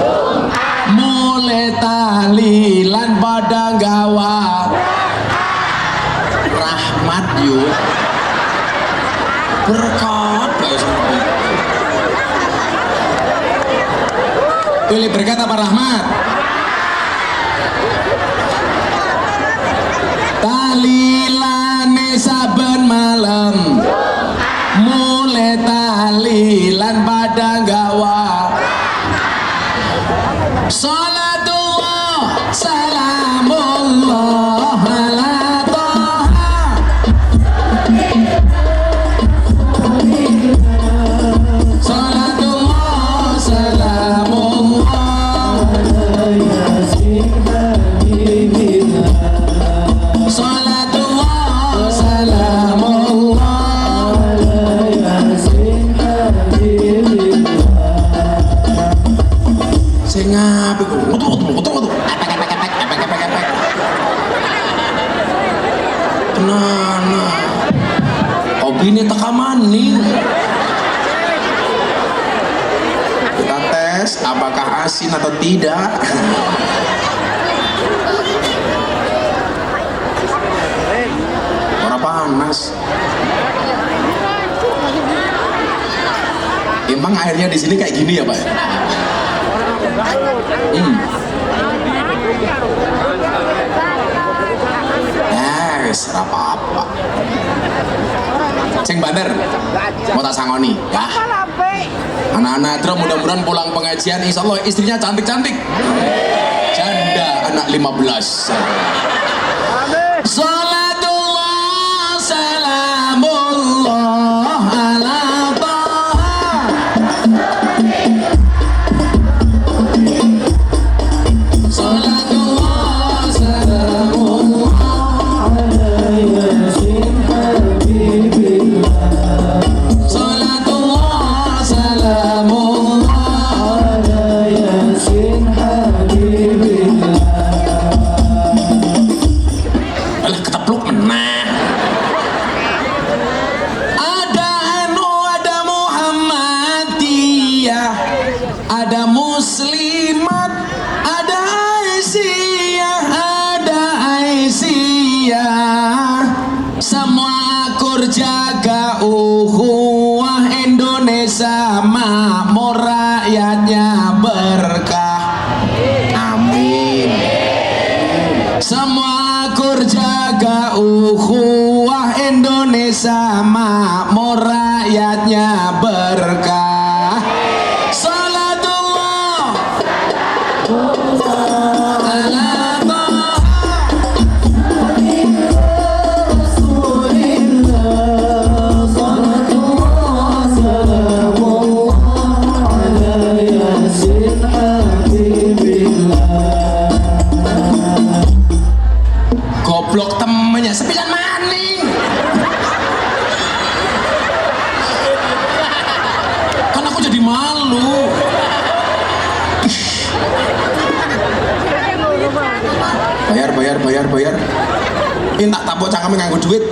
A: mulai tahlilan pada gawat rahmat yuk berkat. Pilih berkat apa rahmat? Tahlilane saben malam, mulai tahlilan pada gawa. Salatullah salamullah ala Toha. Salatullah salamullah ala Yasin. tenan. Opini teka maning. Kita tes apakah asin atau tidak. Orang panas. Emang airnya di sini kayak gini ya, Pak? Yes, apa-apa. Ceng Banter, mau tak sangoni, ya? Anak-anak Adra mudah-mudahan pulang pengajian, insya Allah istrinya cantik-cantik. Janda anak 15. Salatullah, salamullah ala Taha. Salatullah, salamullah ala Yasin Habibillah. Salatullah, salamullah ala Yasin Habibillah. Alah ketepluk menang. Ada Anu, ada Muhammadiyah, ada Muslimat, ada Aisyah, ada Aisyah. Semua akur jaga ukhuwah Indonesia makmur rakyatnya berkah. Amin. Semua akur jaga ukhuwah Indonesia makmur rakyatnya berkah. Salatullah ala Taha. Rasulillah. Salatullah, salamullah ala Yasin Habibillah. Goblok temennya sembilan maning. Kan aku jadi malu. Bayar. Ini tak tapok cangkeme nganggo duit.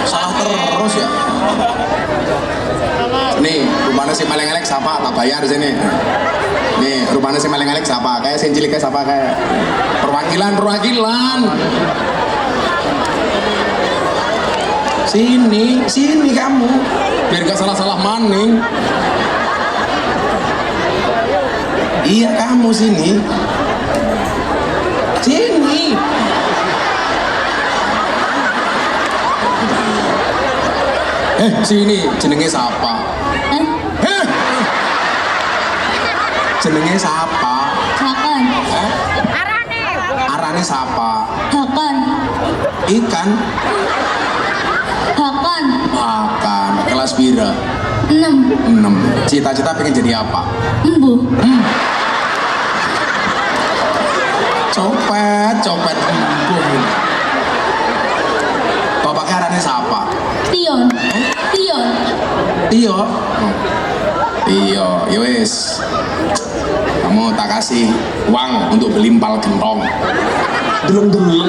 A: Salah terus ya. Nih, rupanya si paling elek siapa? Tak bayar sini. Nih, rupanya si paling elek siapa? Kayak si cilik kayak siapa? Kayak perwakilan. Sini kamu. Biar gak salah-salah maning. Iya kamu sini. Sini jenenge siapa? Jenenge siapa?
B: Hakan.
A: Arane siapa?
B: Hakan.
A: Ikan.
B: Hakan.
A: Makan. Kelas pira?
B: 6.
A: 6. Cita-cita pengen jadi apa?
B: Embu.
A: Copet embung. Bapaknya arane siapa?
B: Tion.
A: Tio. Ya wis. Kamu tak kasih uang untuk beli empal gentong. Deleng.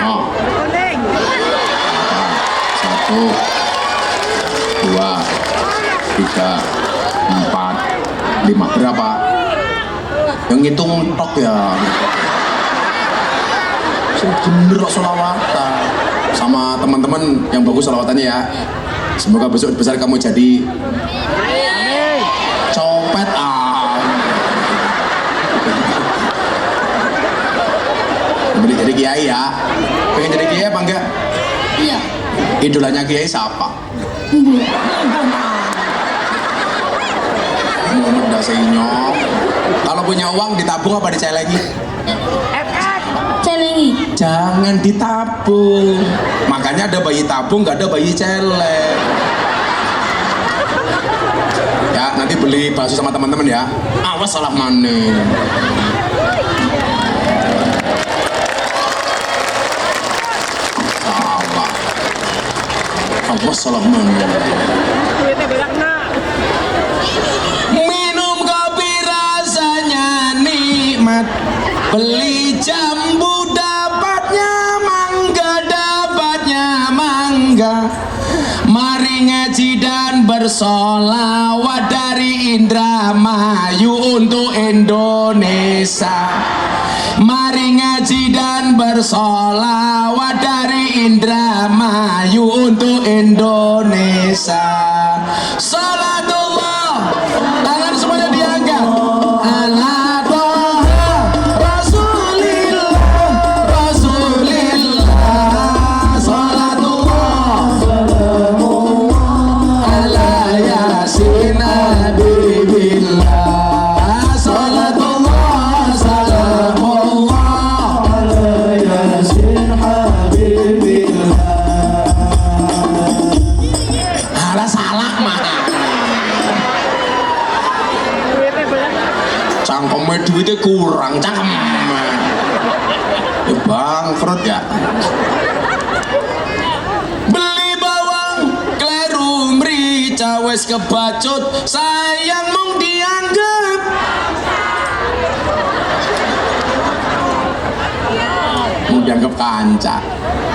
A: Oh. 1, 2, 3, 4, 5. Berapa? Yang ngitung tok ya. Bener kok sholawatan sama teman-teman yang bagus sholawatannya ya. Semoga besok besar kamu jadi copet. Jadi kiai ya. Pengen jadi kiai apa enggak?
B: Iya.
A: Idolanya kiai siapa?
B: Embu.
A: Udah senyum. Kalau punya uang ditabung apa dicelengi?
B: Celengi.
A: Jangan ditabung. Makanya ada bayi tabung, nggak ada bayi celeng. Ya nanti beli bakso sama teman-teman ya. Awas salah maning. Salah. Awas salah maning. Minum kopi Beli jambu dapatnya mangga. Mari ngaji dan bersolawat dari Indramayu untuk Indonesia. Mari ngaji dan bersolawat dari Indramayu untuk Indonesia. Salatullah, tangan semuanya diangkat. Ala Toha Rasulillah, salatullah ala Yasin Habibillah, salatullah salamullah ala Yasin Habibillah. Alah salah mah. Cangkeme duitnya kurang cangkem. Ya bangkrut ya. Beli bawang kleru mrica wis kebacut, sayang mung dianggep kanca.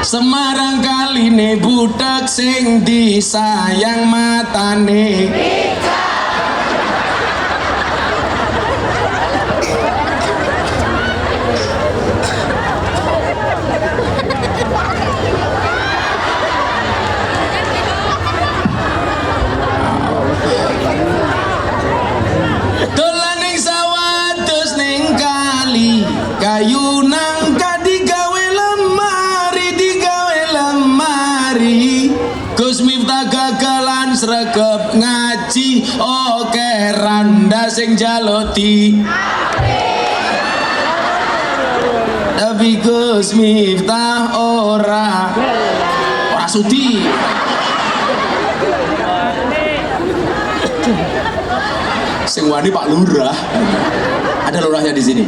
A: Semarang kaline budak sing disayang matane. Dolaning sawah terus ning kali, kayu nangka digawe lemari. Gus Miftah gagalan sregep ngaji, oke randa sing jaloti. Tapi Gus Miftah ora sudi. Sing wani Pak Lurah. Ada lurahnya di sini.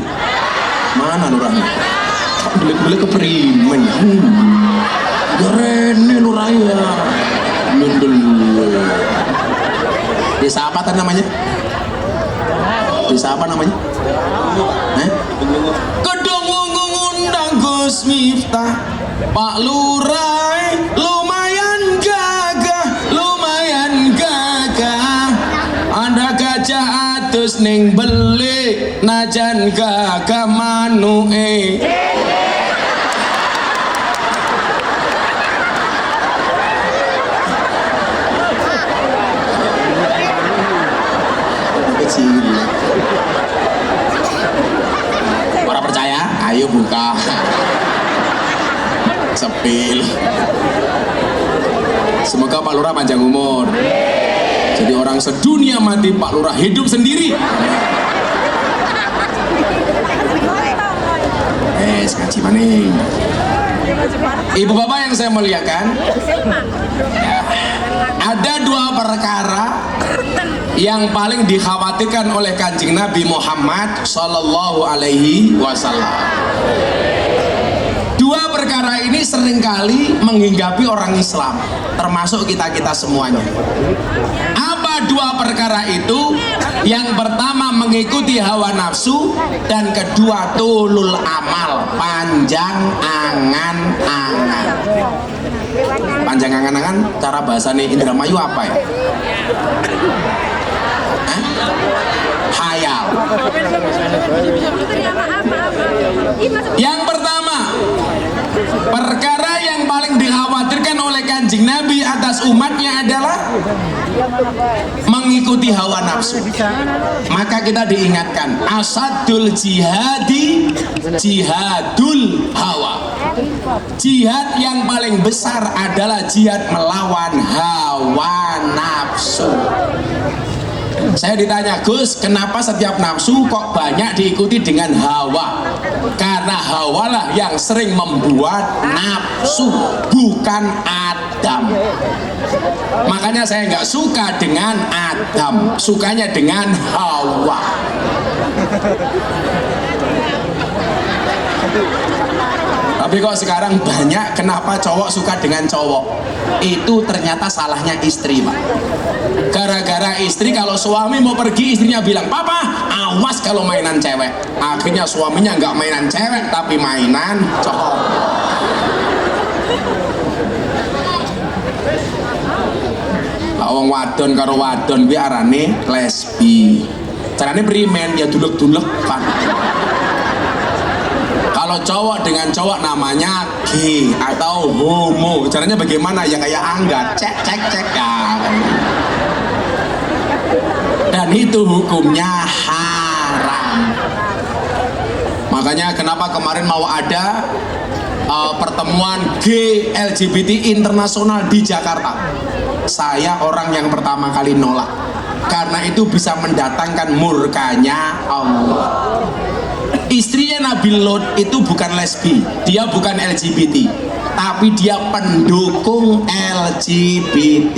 A: Mana lurahnya? Belik-belik keprimen. Rene lurahnya. Lundul. Desa apa tadi namanya? Desa apa namanya? Kedung ngundang Gus Miftah. Pak Lurah lumayan gagah. Ada gajah atus ning beli, najan gagah manuke. Kecil. Para percaya, ayo buka. Sepil. Semoga Pak Lurah panjang umur. Jadi orang sedunia mati, Pak Lurah hidup sendiri. Ngaji maning. Ibu bapak yang saya muliakan, ya, ada dua perkara yang paling dikhawatirkan oleh Kanjeng Nabi Muhammad Sallallahu Alaihi Wasallam. Dua perkara ini seringkali menghinggapi orang Islam, termasuk kita-kita semuanya. Apa dua perkara itu? Yang pertama mengikuti hawa nafsu, dan kedua tulul amal, panjang angan-angan. Panjang angan-angan, cara bahasanya Indramayu apa ya? Hayal. Yang pertama, perkara yang paling dikhawatirkan oleh Kanjeng Nabi atas umatnya adalah mengikuti hawa nafsu. Maka kita diingatkan, asadul jihadi jihadul hawa. Jihad yang paling besar adalah jihad melawan hawa nafsu. Saya ditanya, Gus, kenapa setiap nafsu kok banyak diikuti dengan hawa? Karena hawalah yang sering membuat nafsu, bukan Adam. Makanya saya nggak suka dengan Adam, sukanya dengan Hawa. Tapi kok sekarang banyak, kenapa cowok suka dengan cowok? Itu ternyata salahnya istri, Pak. Gara-gara istri, kalau suami mau pergi, istrinya bilang, "Papa, awas kalau mainan cewek. Akhirnya suaminya nggak mainan cewek tapi mainan cowok. Wong wadon karo wadon kuwi arane lesbi. Carane primen ya dulek-dulek kan. Kalau cowok dengan cowok namanya gay atau homo. Caranya bagaimana? Ya kayak anggat, cek ya. Dan itu hukumnya haram. Makanya kenapa kemarin mau ada pertemuan gay LGBT internasional di Jakarta. Saya orang yang pertama kali nolak karena itu bisa mendatangkan murkanya Allah. Istrinya Nabi Lot itu bukan lesbi, dia bukan LGBT, tapi dia pendukung LGBT.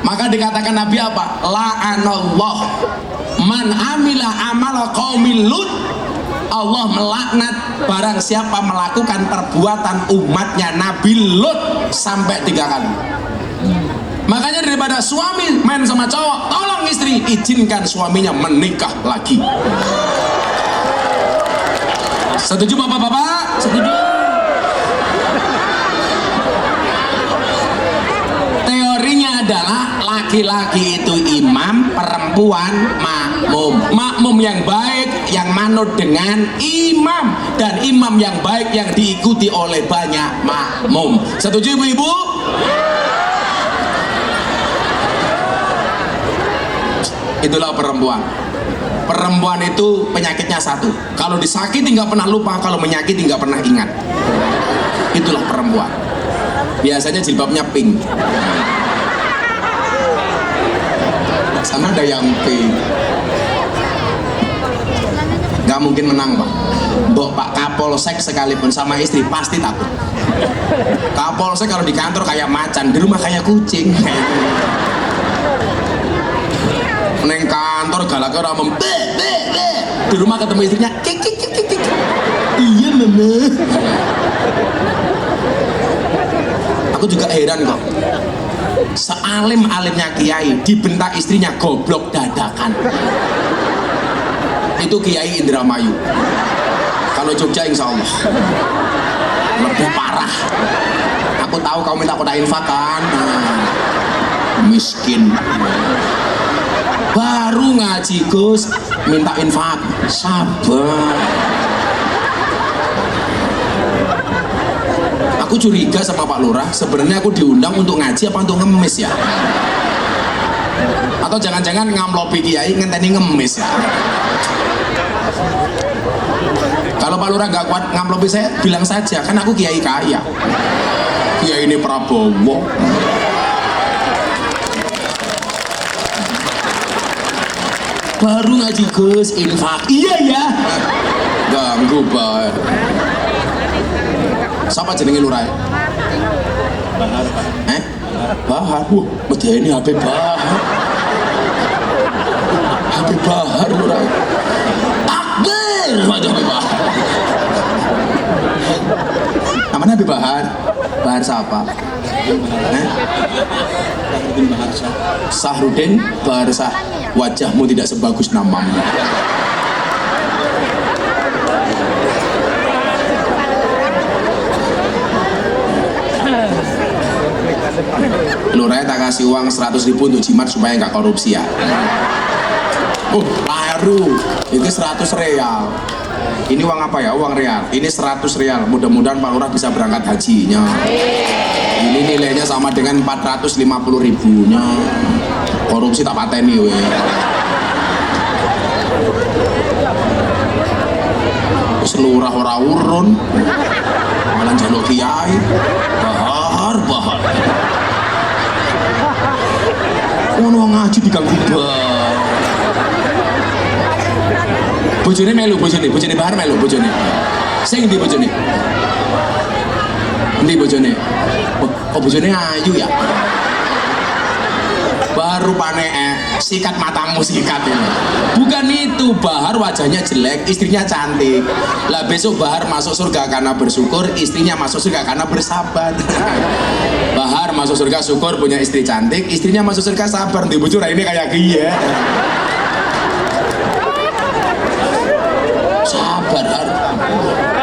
A: Maka dikatakan Nabi apa? La'anallah man amila amala qaumil Lut. Allah melaknat barang siapa melakukan perbuatan umatnya Nabi Lut sampai 3 kali. Makanya daripada suami main sama cowok, tolong istri izinkan suaminya menikah lagi. Setuju bapak-bapak? Setuju? Teorinya adalah laki-laki itu imam, perempuan makmum. Makmum yang baik yang manut dengan imam, dan imam yang baik yang diikuti oleh banyak makmum. Setuju ibu-ibu? Itulah perempuan. Perempuan itu penyakitnya satu, kalau disakiti nggak pernah lupa, kalau menyakiti nggak pernah ingat. Itulah perempuan. Biasanya jilbabnya pink, sana ada yang pink. Nggak mungkin menang pak. Mbok Pak Kapolsek sekalipun sama istri pasti takut. Kapolsek kalau di kantor kayak macan, di rumah kayak kucing. Neng kantor galaknya orang di rumah ketemu istrinya kik. Iya mama. Aku juga heran kok, sealim-alimnya kiai dibentak istrinya goblok dadakan. Itu Kiai Indramayu. Kalau Jogja insya Allah lebih parah. Aku tahu kau minta koda infak kan, miskin. Baru ngaji Gus minta infak, sabar. Aku curiga sama Pak Lurah, sebenarnya aku diundang untuk ngaji apa untuk ngemis ya? Atau jangan-jangan ngamlopi kiai ngenteni ngemis ya? Kalau Pak Lurah nggak kuat ngamlopi saya, bilang saja, kan aku kiai kaya. Kiai ini Prabowo. Baru ngaji Gus infak. Iya ya. Ganggu banget. Siapa jenenge Lurah? Bahar. Bahar. Medeni HP Bahar. HP Bahar Lurah. Takbir. Waduh HP Bahar. Namanya HP Bahar. Bahar siapa? Sahrudin Bahar Sah. Wajahmu tidak sebagus namamu. Lurah tak kasih uang 100.000 untuk jimat supaya nggak korupsi ya. Oh baru itu 100 real. Ini uang apa ya? Uang real. Ini 100 real. Mudah-mudahan Pak Lurah bisa berangkat hajinya. Ini nilainya sama dengan 450.000-nya. Korupsi tak pateni we. Selurah ora urun. Malah njaluk kiai. Bahar. Ono ngaji diganggu bah. Bojone melu, bojone Bahar melu bojone. Sing ndi bojone? Ndi bojone? Oh bojone ayu ya. Baru pane sikat matamu sikat ini. Bukan itu, Bahar wajahnya jelek, istrinya cantik. Lah besok Bahar masuk surga karena bersyukur, istrinya masuk surga karena bersabar. Bahar masuk surga syukur punya istri cantik, istrinya masuk surga sabar. Di bujur ini kayak gini ya.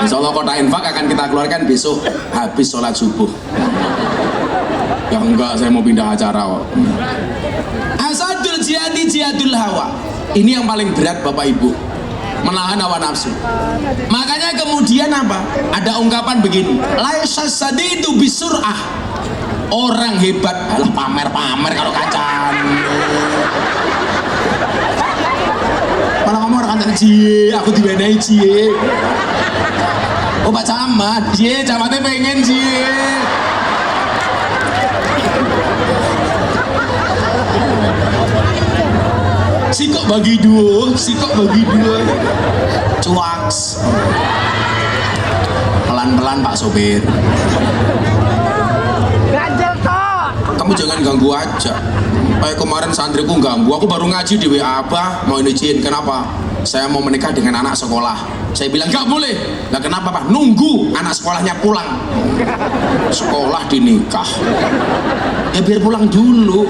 A: Insya Allah kota infak akan kita keluarkan besok habis sholat subuh. Ya enggak, saya mau pindah acara kok. Asadul jihadi jihadul hawa. Ini yang paling berat Bapak Ibu, menahan hawa nafsu. Makanya kemudian apa? Ada ungkapan begini, laisa sadidu bisur'ah. Orang hebat, alah pamer-pamer kalau kacan. Malah ngomong orang kantor cie, aku diwenehi cie. Oh Pak Camat, cie, camatnya pengen cie. Sikok bagi dua, cuaks. Pelan-pelan Pak sopir. Kamu jangan ganggu aja. Kayak kemarin santriku ganggu, aku baru ngaji di WA, Abah mau izin, kenapa? Saya mau menikah dengan anak sekolah. Saya bilang nggak boleh. Nah kenapa Pak? Nunggu anak sekolahnya pulang. Sekolah dinikah. Ya biar pulang dulu.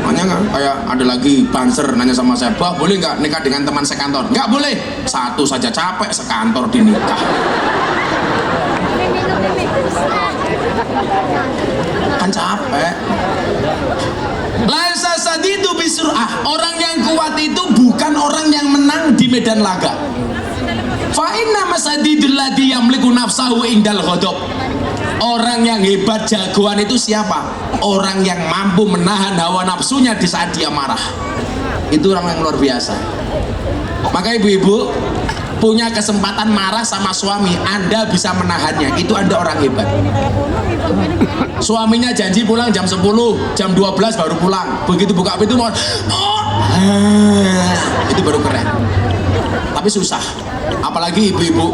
A: Makanya kayak ada lagi banser nanya sama saya, Bah boleh nggak nikah dengan teman sekantor? Nggak boleh. Satu saja capek sekantor dinikah. Kan capek. Laisa sadidu bisur'ah. Orang yang kuat itu bukan orang yang menang di medan laga. Fa inna masadidul ladzi yamliku nafsahu indal ghadab. Orang yang hebat jagoan itu siapa? Orang yang mampu menahan hawa nafsunya di saat dia marah. Itu orang yang luar biasa. Maka ibu-ibu punya kesempatan marah sama suami, Anda bisa menahannya, itu Anda orang hebat. Suaminya janji pulang jam 10, jam 12 baru pulang. Begitu buka pintu itu baru keren. Tapi susah. Apalagi ibu-ibu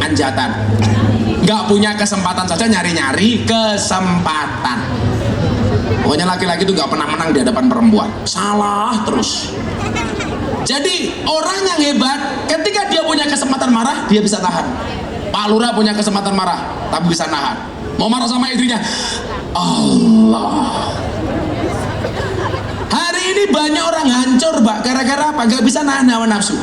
A: anjatan, nggak punya kesempatan saja nyari-nyari kesempatan. Pokoknya laki-laki itu nggak pernah menang di hadapan perempuan, salah terus. Jadi orang yang hebat ketika dia punya kesempatan marah, dia bisa tahan. Pak Lurah punya kesempatan marah tapi bisa nahan. Mau marah sama istrinya, Allah. Hari ini banyak orang hancur Mbak, gara-gara apa? Gak bisa nahan hawa nafsu.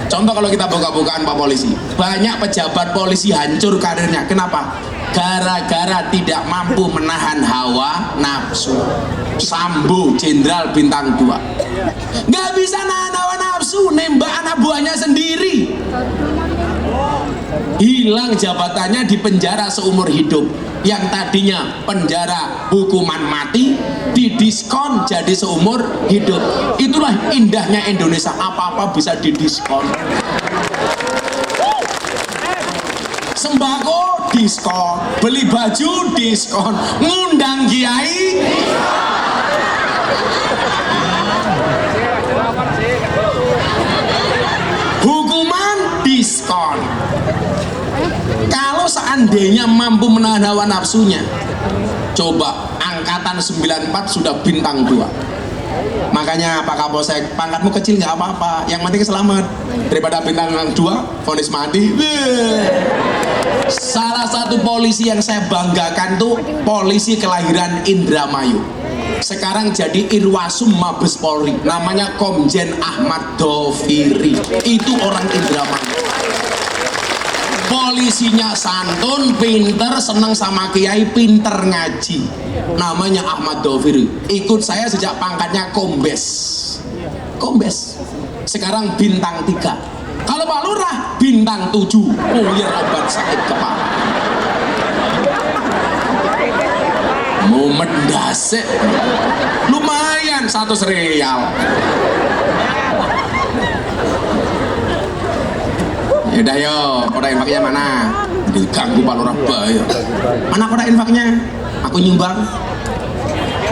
A: Contoh kalau kita buka-bukaan Pak Polisi, banyak pejabat polisi hancur karirnya. Kenapa? Gara-gara tidak mampu menahan hawa nafsu. Sambo Jenderal Bintang 2 nggak bisa nahan hawa nafsu, nembak anak buahnya sendiri. Hilang jabatannya, di penjara seumur hidup. Yang tadinya penjara hukuman mati didiskon jadi seumur hidup. Itulah indahnya Indonesia, apa-apa bisa didiskon. Sembako diskon, beli baju diskon, ngundang kiai hukuman diskon. Kalau seandainya mampu menahan hawa nafsunya, coba angkatan 94 sudah bintang 2. Makanya Pak Kapolsek, pangkatmu kecil nggak apa-apa, yang penting selamat. Daripada bintang 2 vonis mati. Salah satu polisi yang saya banggakan tuh polisi kelahiran Indramayu, sekarang jadi Irwasum Mabes Polri, namanya Komjen Ahmad Doviri. Itu orang Indramayu. Polisinya santun, pinter, seneng sama kiai, pinter ngaji. Namanya Ahmad Doviri. Ikut saya sejak pangkatnya Kombes. Kombes. Sekarang bintang 3. Kalau Pak Lurah bintang 7. Oh ya obat sakit kepala. Mau mendasek. Lumayan 100 real. Yaudah yo, kotak infaknya mana? Diganggu Pak Lurah bahaya. Mana kotak infaknya? Aku nyumbang.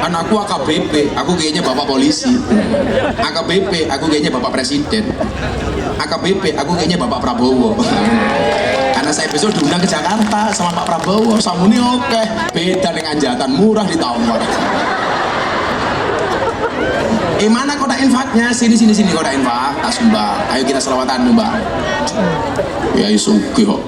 A: Kan aku AKBP, aku kayaknya bapak polisi. AKBP, aku kayaknya bapak presiden. AKBP, aku kayaknya bapak Prabowo. Karena saya besok diundang ke Jakarta sama Pak Prabowo. Samuni oke, beda dengan jahatan murah ditawar. Mana kotak infaknya? Sini kotak infak. Tak sumbang. Ayo kita selawatan Mbak. Ya isuki kok.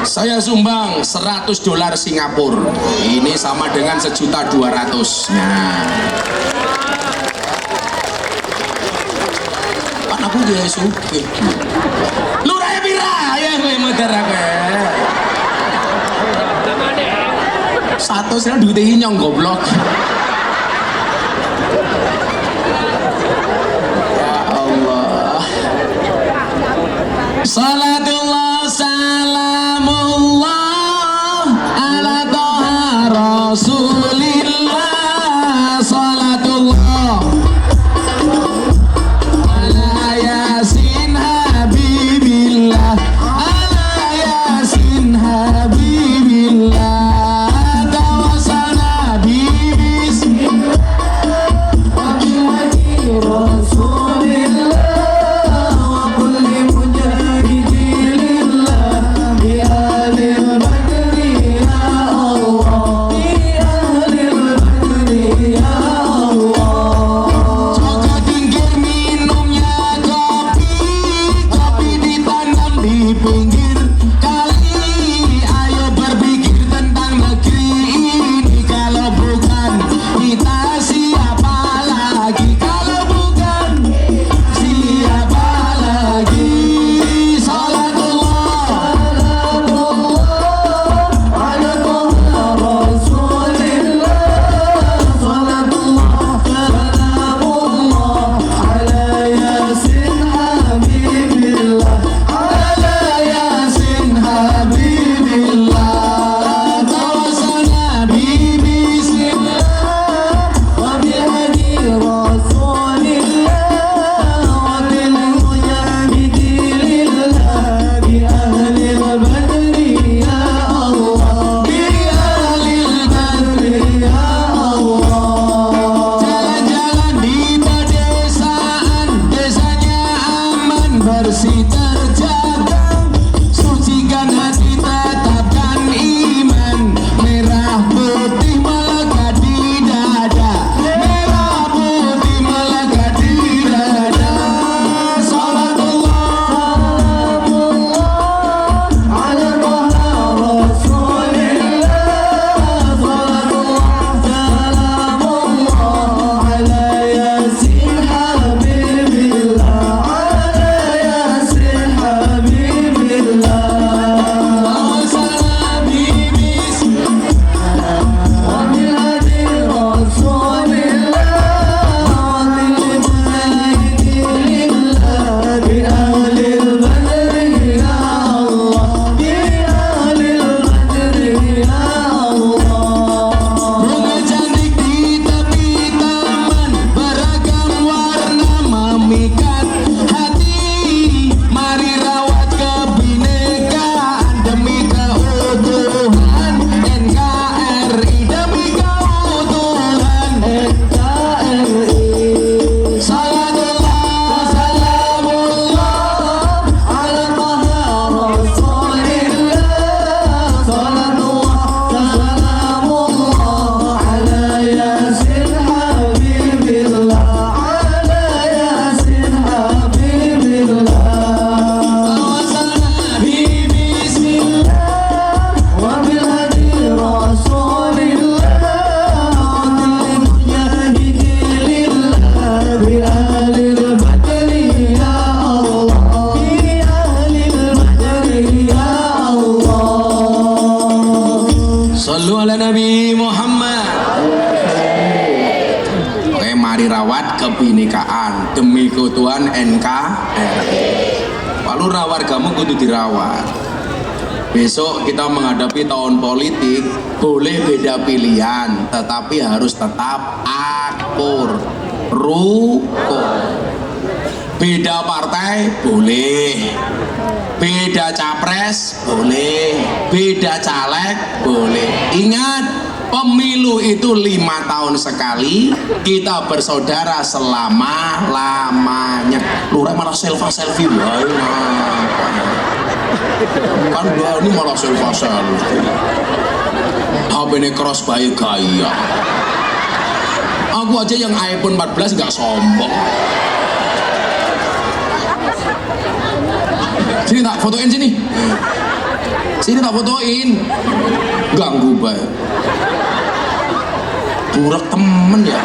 A: Saya sumbang $100 Singapura. Ini sama dengan 1.200.000. Nah. Kan aku ya sugih. Lurahe pira ya kowe modar kowe. Satu sih duit nyong goblok. Ya Allah. Salatullah salamullah ala toha rasulillah. Salatullah ala yasin habibillah. Ala yasin habibillah. Tawassalna bibis wabihaji rasulillah. Wa kulli mujahidillah bi ahlil badri ya Allah. Bi ahlil badri ya Allah. Coba tinggal minumnya kopi ditanam di pinggir kali. Ayo berpikir tentang negeri ini. Kalau bukan kita siapa lagi? Kalau bukan siapa lagi? Salatullah ala toha rasulillah. Salatullah salamullah ala yasin habibillah. Ala yasin habibillah. Tawassalna bibismillah wabihaji rasulillah. Wa bil mujahidillah bi ahlil badri ya Allah. Bi ahlil badri ya Allah. Jalan-jalan di pedesaan, desanya aman bersih terjaga. Sucikan hati, tetapkan iman. Merah putih melekat di dada. Merah putih melekat di dada. Salatullah ala toha rasulillah. Salatullah salamullah ala yasin habibillah. Ala yasin habibillah. Tawassalna bibismillah wabihaji rasulillah. Wa bil mujahidillah bi ahlil badri ya Allah. Bi ahlil badri ya Allah. Bunga cantik di tepi taman, beragam warna memikat hati. Mari rawat kebinekaan demi keutuhan NKRI. Demi keutuhan NKRI. Salatullah salamullah ala toha rasulillah. Salatullah salamullah ala yasin habibillah. Ala yasin habibillah. Tawassalna bibismillah wabihaji rasulillah. Wa bil mujahidillah bi ahlil badri ya Allah. Bi ahlil badri ya Allah. Sallu ala Nabi Muhammad. Oke, mari rawat kebinekaan demi keutuhan NKRI. Lalu wargamu kudu dirawat. Besok kita menghadapi tahun politik, boleh beda pilihan, tetapi harus tetap akur, rukun. Beda partai boleh, beda capres boleh, beda caleg boleh. Ingat, pemilu itu 5 tahun sekali, kita bersaudara selama-lamanya. Lurah malah selfie wae. Kan dia ini malah selfie. HP ini cross baik gaya. Aku aja yang iPhone 14 nggak sombong. Sini tak fotoin sini. Sini tak fotoin. Ganggu baik. Burak temen ya.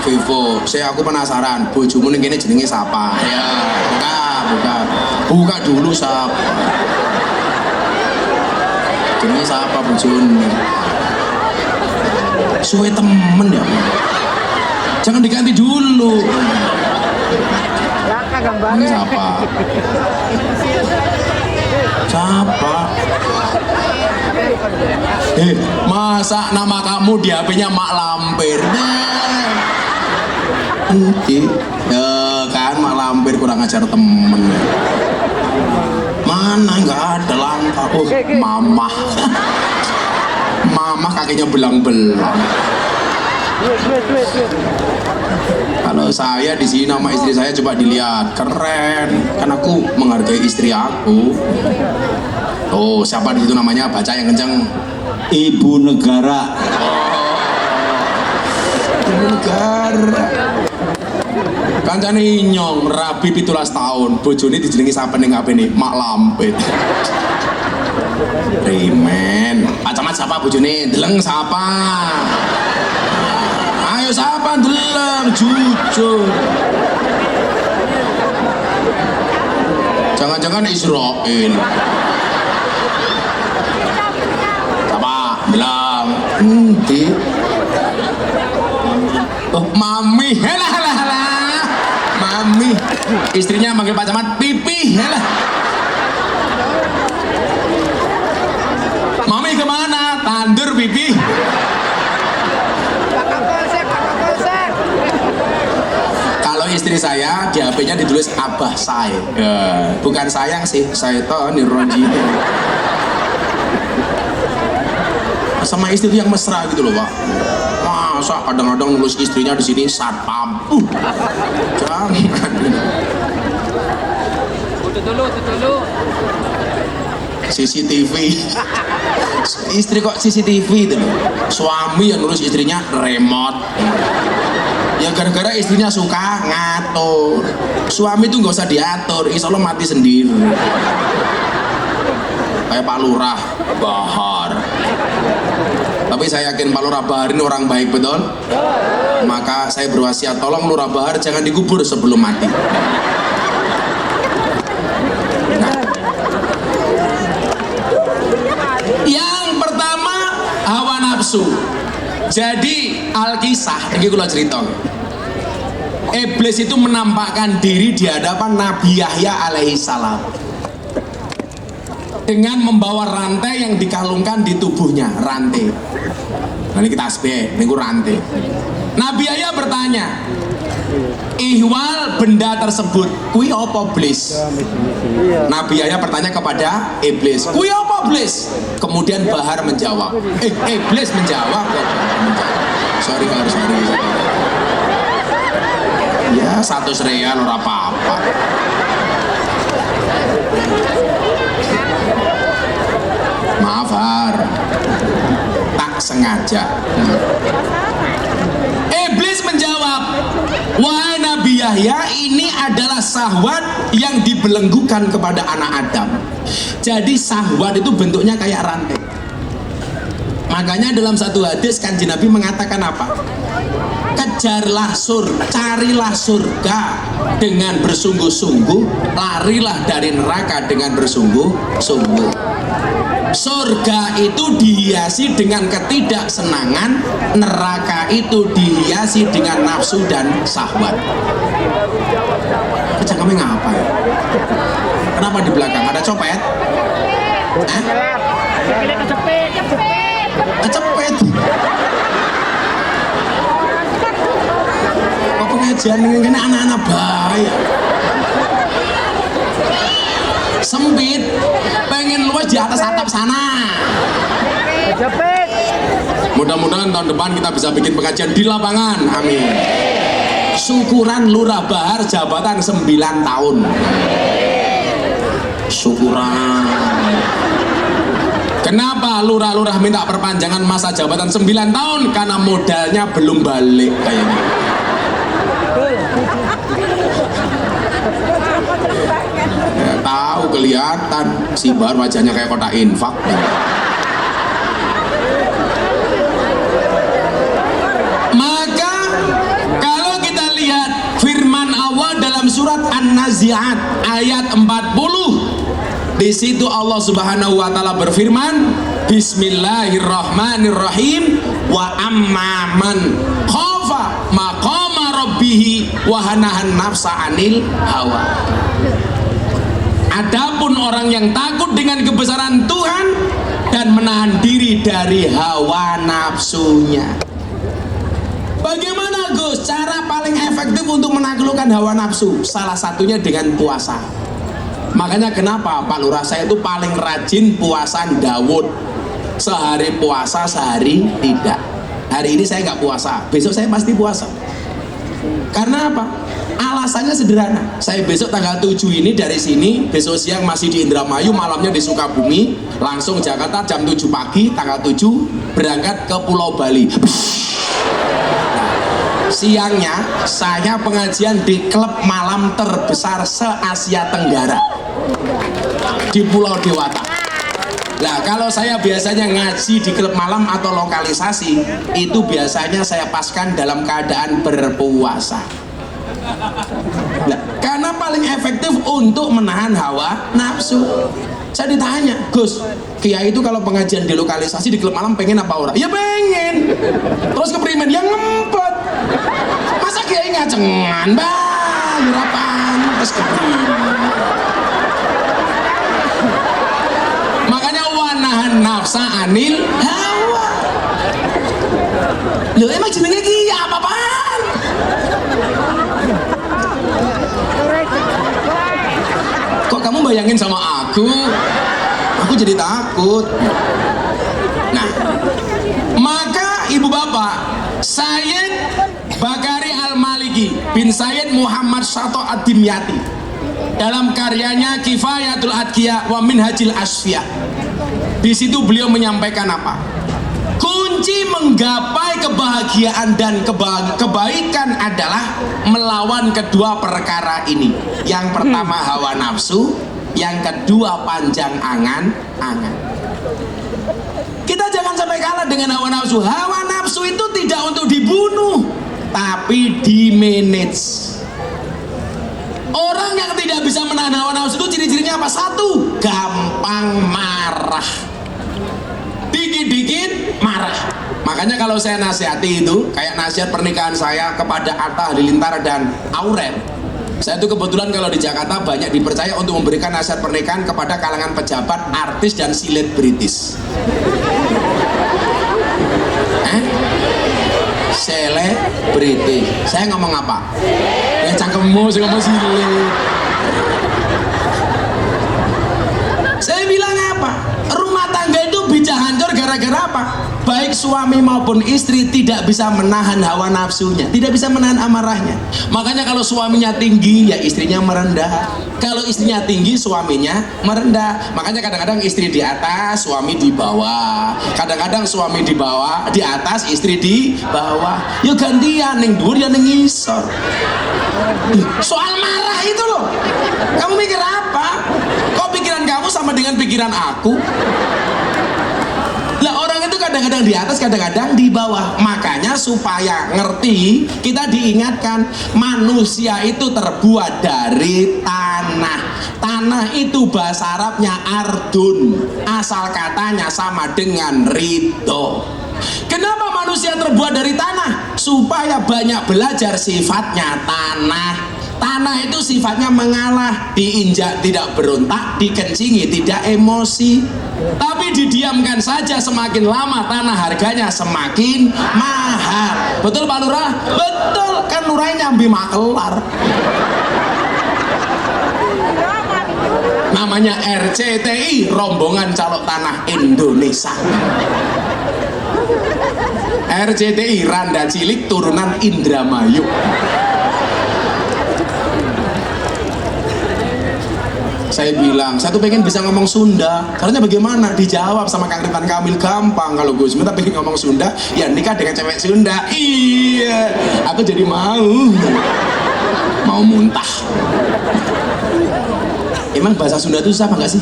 A: Vivo, aku penasaran, bojomu ning kene jenenge siapa? Ya, buka dulu siapa? Jenenge siapa bojone? Suwe temen ya. Jangan diganti dulu. Ini siapa? Siapa? Masa nama kamu di HP-nya Mak Lampir? Ya kan, Mak Lampir kurang ajar temen. Mana nggak ada langkah. Oh, mamah. Mamah kakinya belang-belang. Kalau saya di sini nama istri saya coba dilihat, keren. Kan aku menghargai istri aku. Oh, siapa di situ namanya? Baca yang kenceng.
C: Ibu negara.
A: Ibu negara. Kancane nyong rabi 17 tahun, bojone dijenengi sapa ning HP nih? Mak Lampir. Remen. Pacamat siapa bojone? Deleng siapa? Ayo siapa deleng jujur. Jangan-jangan Israel. Siapa? Bilang. Nanti. Oh, Mami. Helah. Mami. Istrinya manggil Pak Camat Pipi. Helah. Mami kemana? Tandur Pipi. Kalau istri saya di HP-nya ditulis Abah saya. Bukan sayang sih, saya tahu Nirroji. Sama istri itu yang mesra gitu loh, Pak. Masa kadang-kadang nulis istrinya di sini satpam. Jangan. Tutu. CCTV. Istri kok CCTV itu loh. Suami yang nulis istrinya remote. Ya gara-gara istrinya suka ngatur. Suami itu nggak usah diatur, insya Allah mati sendiri. Kayak Pak Lurah Bahar. Tapi saya yakin Pak Lurah Bahar ini orang baik, betul? Maka saya berwasiat, tolong Lurah Bahar jangan dikubur sebelum mati. Nah. Yang pertama, hawa nafsu. Jadi Alkisah, ini kalau cerita, Iblis itu menampakkan diri di hadapan Nabi Yahya alaihissalam dengan membawa rantai yang dikalungkan di tubuhnya, rantai. Nanti kita asbe, ini rantai. Nabi Yahya bertanya, ihwal benda tersebut, kui apa Iblis? Nabi Yahya bertanya kepada Iblis, kui apa Iblis? Kemudian Bahar menjawab, Iblis menjawab. Sorry. Ya 100 real ora apa-apa. Maaf Har, tak sengaja. Iblis menjawab, wahai Nabi Yahya, ini adalah syahwat yang dibelenggukan kepada anak Adam. Jadi syahwat itu bentuknya kayak rantai. Makanya dalam satu hadis Kanjeng Nabi mengatakan apa? Carilah surga dengan bersungguh-sungguh, larilah dari neraka dengan bersungguh-sungguh. Surga itu dihiasi dengan ketidaksenangan, neraka itu dihiasi dengan nafsu dan syahwat. Kerja kami ngapa ya? Kenapa di belakang ada copet? Kecepet. Kok pengajian ini anak-anak bahaya. Sempit, pengen luas di atas atap sana. Mudah-mudahan tahun depan kita bisa bikin pengajian di lapangan, amin. Syukuran Lurah Bahar jabatan 9 tahun. Syukuran. Kenapa lurah-lurah minta perpanjangan masa jabatan 9 tahun? Karena modalnya belum balik kayaknya. Ya, tahu kelihatan si Bahar wajahnya kayak kotak infak. Maka kalau An-Nazi'at ayat 40. Di situ Allah Subhanahu wa taala berfirman, Bismillahirrahmanirrahim, wa amman khafa maqama rabbih wa hanahan nafsa anil hawa. Adapun orang yang takut dengan kebesaran Tuhan dan menahan diri dari hawa nafsunya. Bagaimana Gus cara paling efektif untuk menaklukkan hawa nafsu? Salah satunya dengan puasa. Makanya kenapa Pak Lurah saya itu paling rajin puasa Daud. Sehari puasa, sehari tidak. Hari ini saya nggak puasa, besok saya pasti puasa. Karena apa? Alasannya sederhana. Saya besok tanggal 7 ini dari sini, besok siang masih di Indramayu, malamnya di Sukabumi, langsung Jakarta jam 7 pagi, tanggal 7 berangkat ke Pulau Bali. Siangnya saya pengajian di klub malam terbesar se-Asia Tenggara di Pulau Dewata. Nah, kalau saya biasanya ngaji di klub malam atau lokalisasi, itu biasanya saya paskan dalam keadaan berpuasa. Nah, karena paling efektif untuk menahan hawa nafsu. Saya ditanya, Gus, Kiai itu kalau pengajian di lokalisasi di klub malam pengen apa orang? Ya pengen. Terus keprimen, ya ngempet. Masa Kiai ngacengan, bang, harapan terus keprimen. Makanya wanahan nafsa anil hawa. Loh emang jenenge Kiai apa-apaan? Kok kamu bayangin sama aku jadi takut. Nah, maka ibu bapak, Sayyid Bakari Al-Maliki bin Sayyid Muhammad Sato Ad-Dimyati dalam karyanya Kifayatul Adqiya wa Minhajil Asfiya, di situ beliau menyampaikan apa? Kunci menggapai kebahagiaan dan kebaikan adalah melawan kedua perkara ini. Yang pertama hawa nafsu, yang kedua panjang angan-angan. Kita jangan sampai kalah dengan hawa nafsu. Hawa nafsu itu tidak untuk dibunuh, tapi di-manage. Orang yang tidak bisa menahan hawa nafsu itu ciri-cirinya apa? Satu, gampang marah. Dikit-dikit marah. Makanya kalau saya nasihati itu, kayak nasihat pernikahan saya kepada Atta Halilintar dan Aurel. Saya itu kebetulan kalau di Jakarta banyak dipercaya untuk memberikan nasihat pernikahan kepada kalangan pejabat, artis, dan selebritis. Selebriti. Saya ngomong apa? Ya cangkemmu, saya ngomong silet. Saya bilang apa? Rumah tangga itu bisa hancur gara-gara apa? Baik suami maupun istri tidak bisa menahan hawa nafsunya, tidak bisa menahan amarahnya. Makanya kalau suaminya tinggi, ya istrinya merendah. Kalau istrinya tinggi, suaminya merendah. Makanya kadang-kadang istri di atas, suami di bawah. Kadang-kadang suami di bawah, di atas, istri di bawah. Yuk gantian, ning dhuwur ya ning ngisor. Soal marah itu loh. Kamu mikir apa? Kok pikiran kamu sama dengan pikiran aku? Lah orang itu kadang-kadang di atas, kadang-kadang di bawah. Makanya supaya ngerti, kita diingatkan manusia itu terbuat dari tanah. Tanah itu bahasa Arabnya ardun, asal katanya sama dengan ridho. Kenapa manusia terbuat dari tanah? Supaya banyak belajar sifatnya tanah. Tanah itu sifatnya mengalah, diinjak tidak berontak, dikencingi tidak emosi. Tapi didiamkan saja, semakin lama tanah harganya semakin mahal. Betul Pak Lurah? Betul, kan lurahnya nyambi makelar. Namanya RCTI, Rombongan Calok Tanah Indonesia. RCTI, Randa Cilik turunan Indramayu. Saya bilang, saya tuh pengen bisa ngomong Sunda. Caranya bagaimana? Dijawab sama Kang Ridwan Kamil, gampang. Kalau Gus minta pengen ngomong Sunda, ya nikah dengan cewek Sunda. Iya, aku jadi mau muntah. Emang bahasa Sunda itu susah apa enggak sih?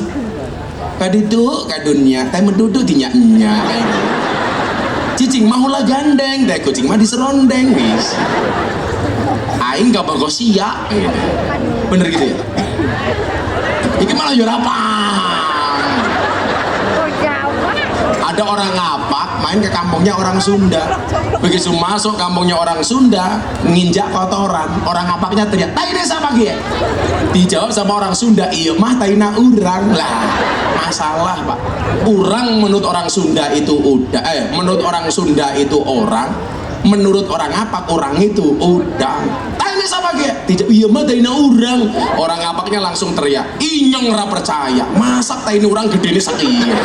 A: Kadiduk kadunya, teh menduduk dinyak-nyak. Cicing mahulah gandeng, teh kucing mah diserondeng, wis. Aing gak bagus siak. Bener gitu ya? Iki malah yo apa? Ada orang ngapak main ke kampungnya orang Sunda. Begitu masuk kampungnya orang Sunda, nginjak kotoran, orang ngapaknya teriak, "Tai desa pagi ya?" Dijawab sama orang Sunda, "Iya mah taina urang." Lah, masalah Pak. Urang menurut orang Sunda itu menurut orang Sunda itu orang, menurut orang ngapak orang itu udang. Tai desa pagi ya? Dijawab, "Iya mah taina urang." Orang ngapaknya langsung teriak, "Inyeng ra percaya. Masak taina urang gedene sakieu."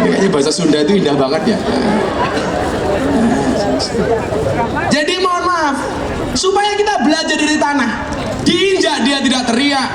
A: Kayaknya bahasa Sunda itu indah banget ya. Jadi mohon maaf, supaya kita belajar dari tanah, diinjak dia tidak teriak,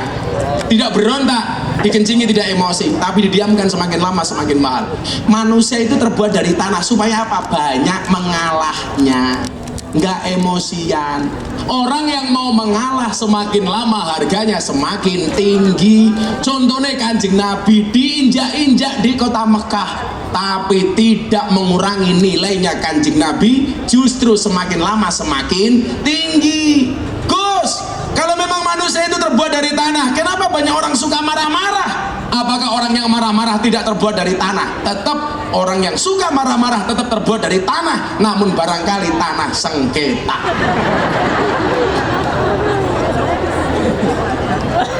A: tidak berontak, dikencingi tidak emosi, tapi didiamkan semakin lama semakin mahal. Manusia itu terbuat dari tanah supaya apa? Banyak mengalahnya, nggak emosian. Orang yang mau mengalah semakin lama harganya semakin tinggi. Contohnya Kanjeng Nabi diinjak-injak di kota Mekah, tapi tidak mengurangi nilainya Kanjeng Nabi, justru semakin lama semakin tinggi. Gus, kalau memang manusia itu terbuat dari tanah, kenapa banyak orang suka marah-marah? Apakah orang yang marah-marah tidak terbuat dari tanah? Tetap orang yang suka marah-marah tetap terbuat dari tanah, namun barangkali tanah sengketa.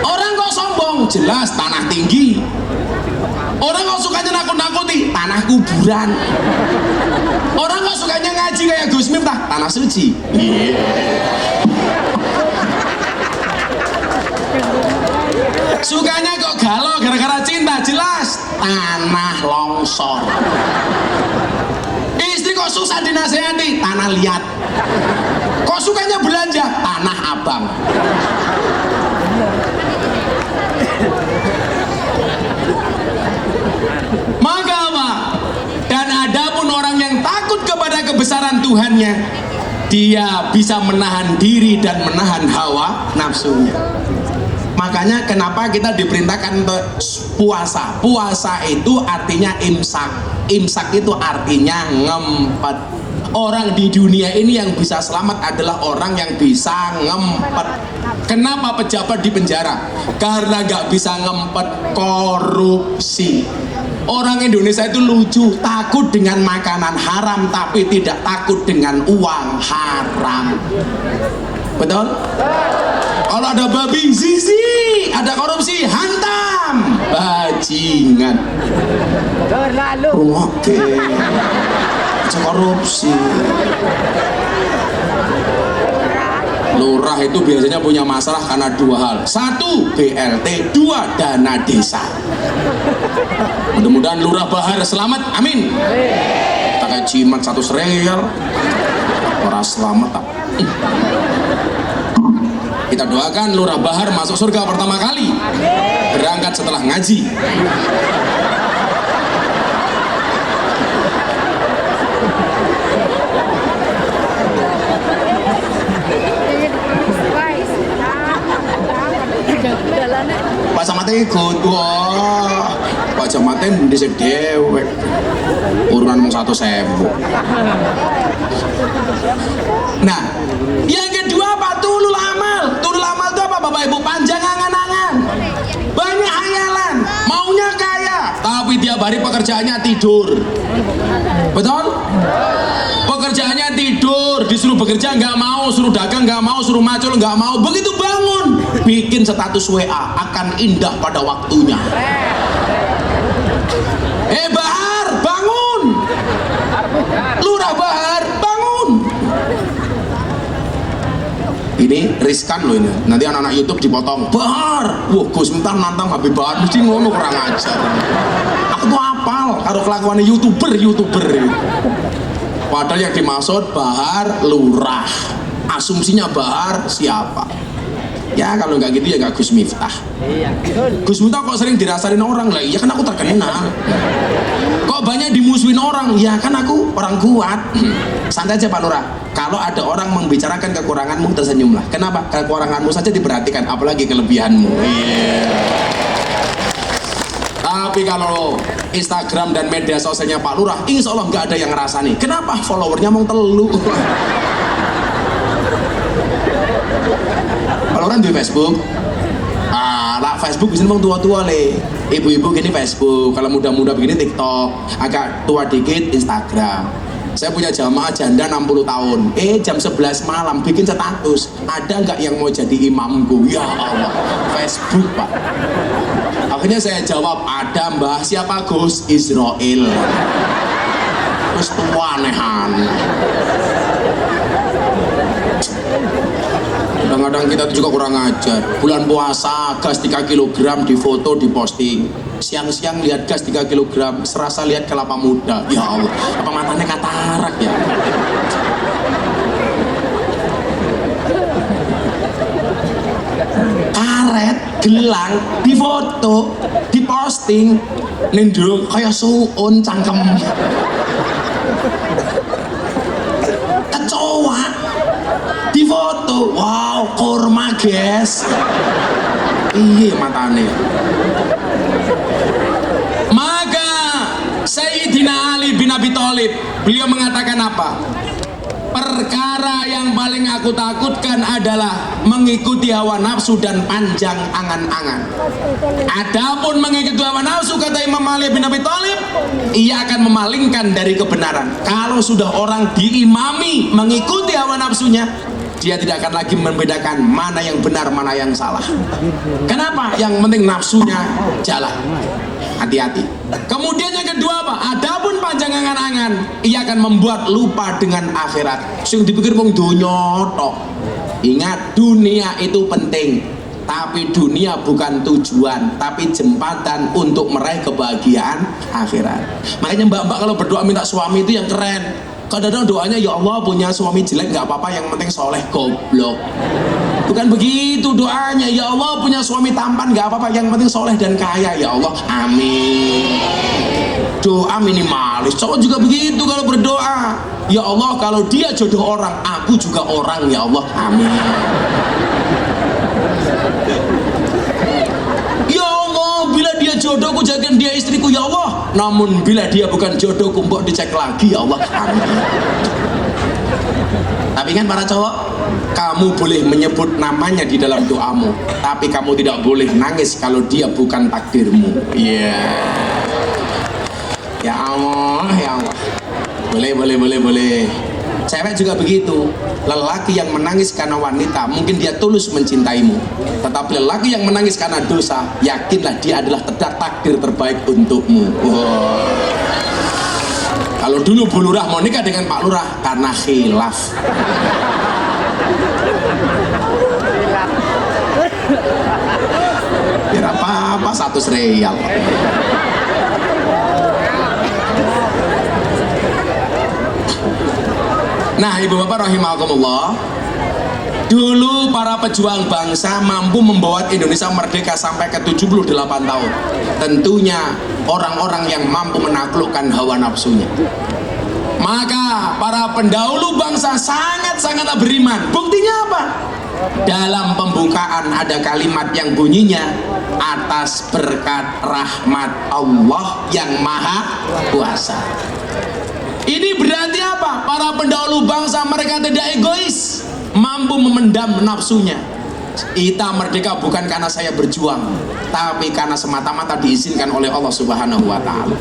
A: Orang kok sombong, jelas tanah tinggi. Orang kok sukanya nakut-nakuti, tanah kuburan. Orang kok sukanya ngaji kayak Gus Miftah, tanah suci. Sukanya kok galau gara-gara cinta, jelas tanah longsor. Istri kok susah dinasehati, tanah liat. Kok sukanya belanja, tanah abang. Maka apa? Dan adapun orang yang takut kepada kebesaran Tuhannya, dia bisa menahan diri dan menahan hawa nafsunya. Makanya kenapa kita diperintahkan untuk puasa. Puasa itu artinya imsak. Imsak itu artinya ngempet. Orang di dunia ini yang bisa selamat adalah orang yang bisa ngempet. Kenapa pejabat di penjara? Karena gak bisa ngempet, korupsi. Orang Indonesia itu lucu, takut dengan makanan haram tapi tidak takut dengan uang haram. Betul? Kalau ada babi, zizi. Ada korupsi, hantam. Bajingan. Oke. Korupsi. Lurah itu biasanya punya masalah karena dua hal. Satu, BLT. Dua, dana desa. Mudah-mudahan Lurah Bahar selamat, amin. Pakai jimat 100 real. Orang selamat tak. Kita doakan Lurah Bahar masuk surga pertama kali, berangkat setelah ngaji. Pak Samate ikut, wah Pak Samate dhisik dewek urunan mung 100.000. Nah, yang kedua apa? Tulul amal. Tulul amal itu apa Bapak Ibu? Panjang angan-angan, banyak hayalan, maunya kaya, tapi tiap hari pekerjaannya tidur. Betul? Pekerjaannya tidur, disuruh bekerja nggak mau, suruh dagang nggak mau, suruh macul nggak mau. Begitu bangun, bikin status WA, akan indah pada waktunya. Bahar, bangun. Lurah Bahar, bangun. Ini riskan loh ini. Nanti anak-anak YouTube dipotong. Bahar, wah Gus Miftah nantang Habib Bahar, mesti ngono kurang ajar. Aku tuh apal karo kelakuannya YouTuber. Padahal yang dimaksud Bahar lurah. Asumsinya Bahar siapa? Ya kalau nggak gitu ya nggak Gus Miftah. Gus Miftah kok sering dirasain orang lah. Iya kan aku terkenal. Kok banyak dimusuhin orang? Ya kan aku orang kuat. Santai aja Pak Lurah. Kalau ada orang membicarakan kekuranganmu, tersenyumlah. Kenapa? Kekuranganmu saja diperhatikan, apalagi kelebihanmu. Tapi kalau Instagram dan media sosialnya Pak Lurah, insya Allah nggak ada yang ngerasani. Kenapa? Followernya mau telu. Kalau orang di Facebook, lah Facebook bisa ngomong tua-tua le. Ibu-ibu gini Facebook, kalau muda-muda begini TikTok, agak tua dikit Instagram. Saya punya jamaah janda 60 tahun. Jam 11 malam bikin status. Ada nggak yang mau jadi imamku? Ya Allah, Facebook Pak. Akhirnya saya jawab, ada Mbah. Siapa Gus? Israel. Terus tua nehan. Kadang-kadang kita itu juga kurang ajar. Bulan puasa gas 3 kg difoto diposting. Siang-siang lihat gas 3 kg, serasa lihat kelapa muda. Ya Allah, apa matanya katarak ya? Karet, gelang, difoto, diposting. Ninduk kayak suun cangkem. Kecoa difoto, wow, kurma guys. Iya matane. Maka Sayyidina Ali bin Abi Thalib, beliau mengatakan apa? Perkara yang paling aku takutkan adalah mengikuti hawa nafsu dan panjang angan-angan. Adapun mengikuti hawa nafsu, kata Imam Ali bin Abi Thalib, ia akan memalingkan dari kebenaran. Kalau sudah orang diimami mengikuti hawa nafsunya, dia tidak akan lagi membedakan mana yang benar, mana yang salah. Kenapa? Yang penting nafsunya jalan. Hati-hati. Kemudian yang kedua apa? Adapun panjang angan-angan, ia akan membuat lupa dengan akhirat. Sing dipikir wong donya tok. Ingat, dunia itu penting, tapi dunia bukan tujuan, tapi jembatan untuk meraih kebahagiaan akhirat. Makanya mbak-mbak kalau berdoa minta suami itu yang keren. Kadang-kadang doanya, ya Allah punya suami jelek nggak apa-apa, yang penting soleh. Goblok. Bukan begitu doanya. Ya Allah punya suami tampan nggak apa-apa, yang penting soleh dan kaya. Ya Allah, amin. Doa minimalis. Cowok juga begitu kalau berdoa. Ya Allah, kalau dia jodoh orang, aku juga orang. Ya Allah, amin. Ya Allah, bila dia jodohku jadikan dia istriku. Ya Allah, namun bila dia bukan jodohku, mbok dicek lagi. Ya Allah, amin. Tapi kan para cowok, kamu boleh menyebut namanya di dalam doamu, tapi kamu tidak boleh nangis kalau dia bukan takdirmu. Iya. Ya Allah, ya Allah. Boleh. Cewek juga begitu. Lelaki yang menangis karena wanita, mungkin dia tulus mencintaimu. Tetapi lelaki yang menangis karena dosa, yakinlah dia adalah takdir terbaik untukmu. Wow. Kalau dulu Bu Lurah mau nikah dengan Pak Lurah karena khilaf. Biar apa-apa 100 real. Nah, ibu bapak rahimakumullah, dulu para pejuang bangsa mampu membawa Indonesia merdeka sampai ke 78 tahun. Tentunya orang-orang yang mampu menaklukkan hawa nafsunya. Maka para pendahulu bangsa sangat-sangatlah beriman. Buktinya apa? Dalam pembukaan ada kalimat yang bunyinya, atas berkat rahmat Allah yang maha kuasa. Ini berarti apa? Para pendahulu bangsa mereka tidak egois, mampu memendam nafsunya. Kita merdeka bukan karena saya berjuang, tapi karena semata-mata diizinkan oleh Allah Subhanahu wa Ta'ala.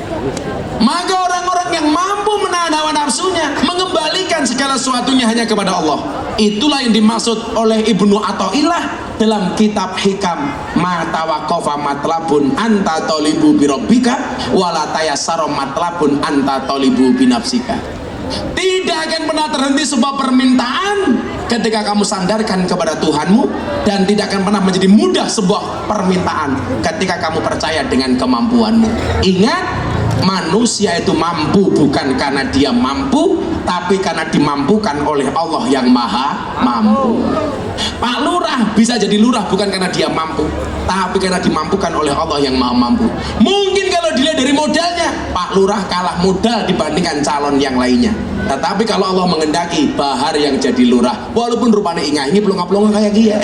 A: Maka orang-orang yang mampu menahan hawa nafsunya, mengembalikan segala sesuatunya hanya kepada Allah. Itulah yang dimaksud oleh Ibnu Athaillah dalam kitab Hikam, ma tawaqafa matlabun anta talibu birabbika wala tayassara matlabun anta talibu binafsika. Tidak akan pernah terhenti sebuah permintaan ketika kamu sandarkan kepada Tuhanmu, dan tidak akan pernah menjadi mudah sebuah permintaan ketika kamu percaya dengan kemampuanmu. Ingat, manusia itu mampu bukan karena dia mampu, tapi karena dimampukan oleh Allah yang maha mampu. Pak Lurah bisa jadi lurah bukan karena dia mampu, tapi karena dimampukan oleh Allah yang maha mampu. Mungkin kalau dilihat dari modalnya, Pak Lurah kalah modal dibandingkan calon yang lainnya. Tetapi kalau Allah mengendaki, Bahar yang jadi lurah, walaupun rupanya ingah ini pelonga-pelonga kayak dia,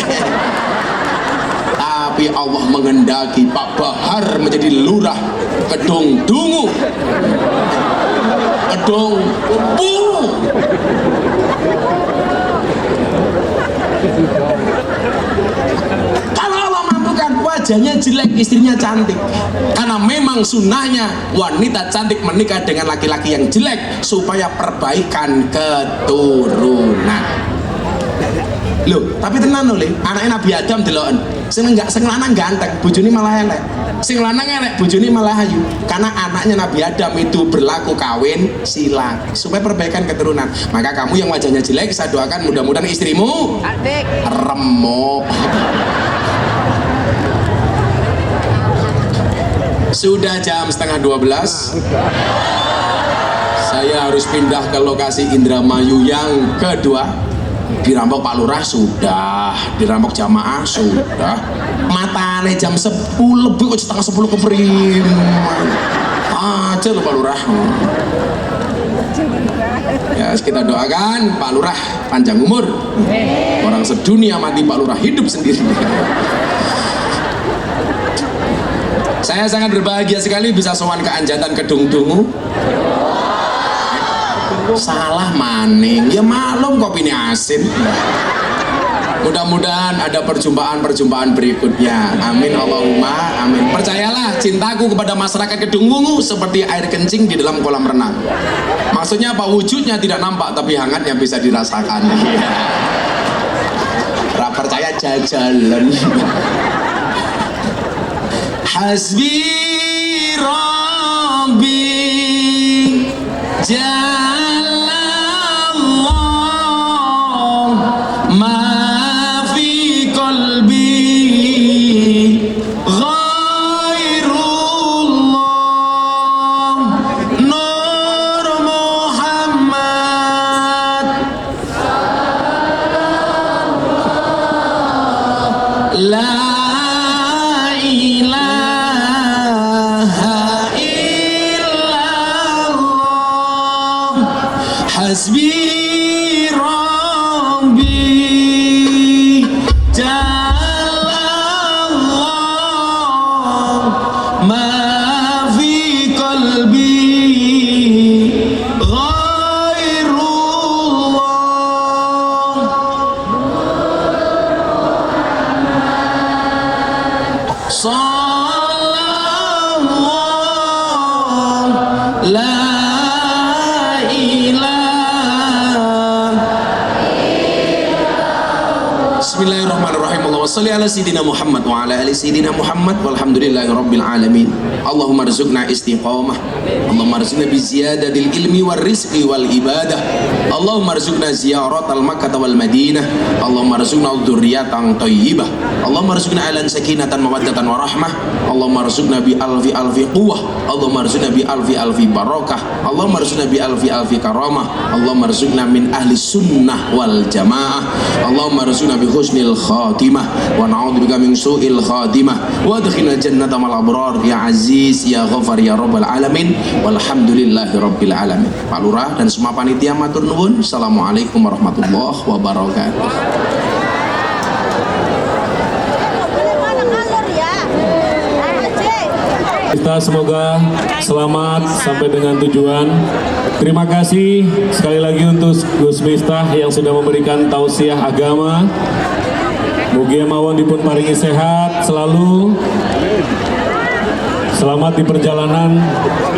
A: tapi Allah mengendaki Pak Bahar menjadi lurah Kedung Dungu, Kedung Bungu. Kalau Allah mampukan, wajahnya jelek, istrinya cantik. Karena memang sunnahnya wanita cantik menikah dengan laki-laki yang jelek supaya perbaikan keturunan. Loh, tapi tenan lho, anaknya Nabi Adam deloken. Sing lanang ganteng, bojone malah elek. Sing lanang elek, bojone malah ayu. Karena anaknya Nabi Adam itu berlaku kawin silang supaya perbaikan keturunan. Maka kamu yang wajahnya jelek, saya doakan mudah-mudahan istrimu remuk. Sudah jam 11:30. Saya harus pindah ke lokasi Indramayu yang kedua. Dirampok Pak Lurah sudah, dirampok jamaah sudah. Matane jam 10 lebih kok setengah 10 kepriman. Aja loh Pak Lurah. Ya, kita doakan Pak Lurah panjang umur. Orang sedunia mati, Pak Lurah hidup sendiri. Saya sangat berbahagia sekali bisa sowan ke Anjatan Kedung Dungu. Salah maning, ya malum kopi ini asin. Mudah-mudahan ada perjumpaan berikutnya. Amin Allahumma amin. Percayalah, cintaku kepada masyarakat Kedung Dungu seperti air kencing di dalam kolam renang. Maksudnya apa? Wujudnya tidak nampak tapi hangatnya bisa dirasakan. Percaya jajalan. Hasbi Rabbi Hasbi Rabbi Jalallah ma fi qalbi ghairullah Sallallahu la Bismillahirrahmanirrahim. Allahumma shalli ala sayyidina Muhammad wa ala ali sayyidina Muhammad walhamdulillahi rabbil alamin. Allahumma rzuqna istiqamah. Allahumma rzuqna bi ziyadatil ilmi war rizqi wal ibadah. Allahumma rzuqna ziyaratal Makkah wal Madinah. Allahumma rzuqna dzurriyyatan thayyibah. Allahumma rzuqna alan sakinatan mawaddatan warahmah. Allahumma rzuqna bi alfi quwwah. Allahumma rzuqna bi alfi barakah. Allahumma rzuqna bi alfi karamah. Allahumma rzuqna min ahli sunnah wal jamaah. Allahumma rzuqna bi husnil khatimah wa na'udzubika min su'il khatimah wa adkhilna jannata mal abrar ya aziz ya ghafar ya rabbal alamin walhamdulillahi rabbil alamin. Pak Lurah dan semua panitia matur nuwun. Assalamualaikum warahmatullahi wabarakatuh.
D: Kita semoga selamat sampai dengan tujuan. Terima kasih sekali lagi untuk Gus Miftah yang sudah memberikan tausiah agama. Mugia mawon dipun paringi sehat selalu. Selamat di perjalanan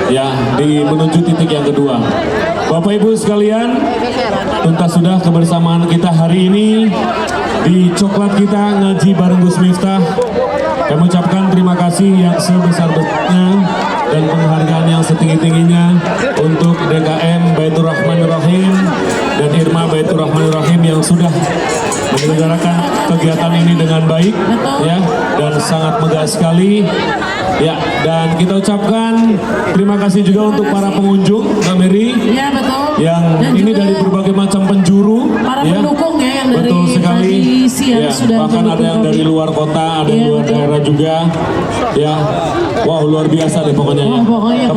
D: ya menuju titik yang kedua. Bapak Ibu sekalian, tuntas sudah kebersamaan kita hari ini di Coklat Kita Ngaji bareng Gus Miftah. Kami ucapkan terima kasih yang sebesar-besarnya dan penghargaan yang setinggi-tingginya untuk DKM Baitur Rahmanir Rahim dan Irma Baitur Rahmanir Rahim yang sudah menyelenggarakan kegiatan ini dengan baik ya dan sangat megah sekali ya. Dan kita ucapkan terima kasih juga untuk para pengunjung Mbak Mary
E: ya, betul.
D: Yang
E: dan
D: ini
E: juga
D: dari berbagai macam penjuru
E: para
D: ya.
E: pendukung ya yang
D: Betul
E: dari
D: sekali
E: tadi siang
D: ya,
E: sudah
D: bahkan ada yang
E: kami.
D: dari luar kota, ada yang
E: Ya,
D: luar
E: betul.
D: daerah juga ya. Wow, luar biasa deh pokoknya ya.
E: Pokoknya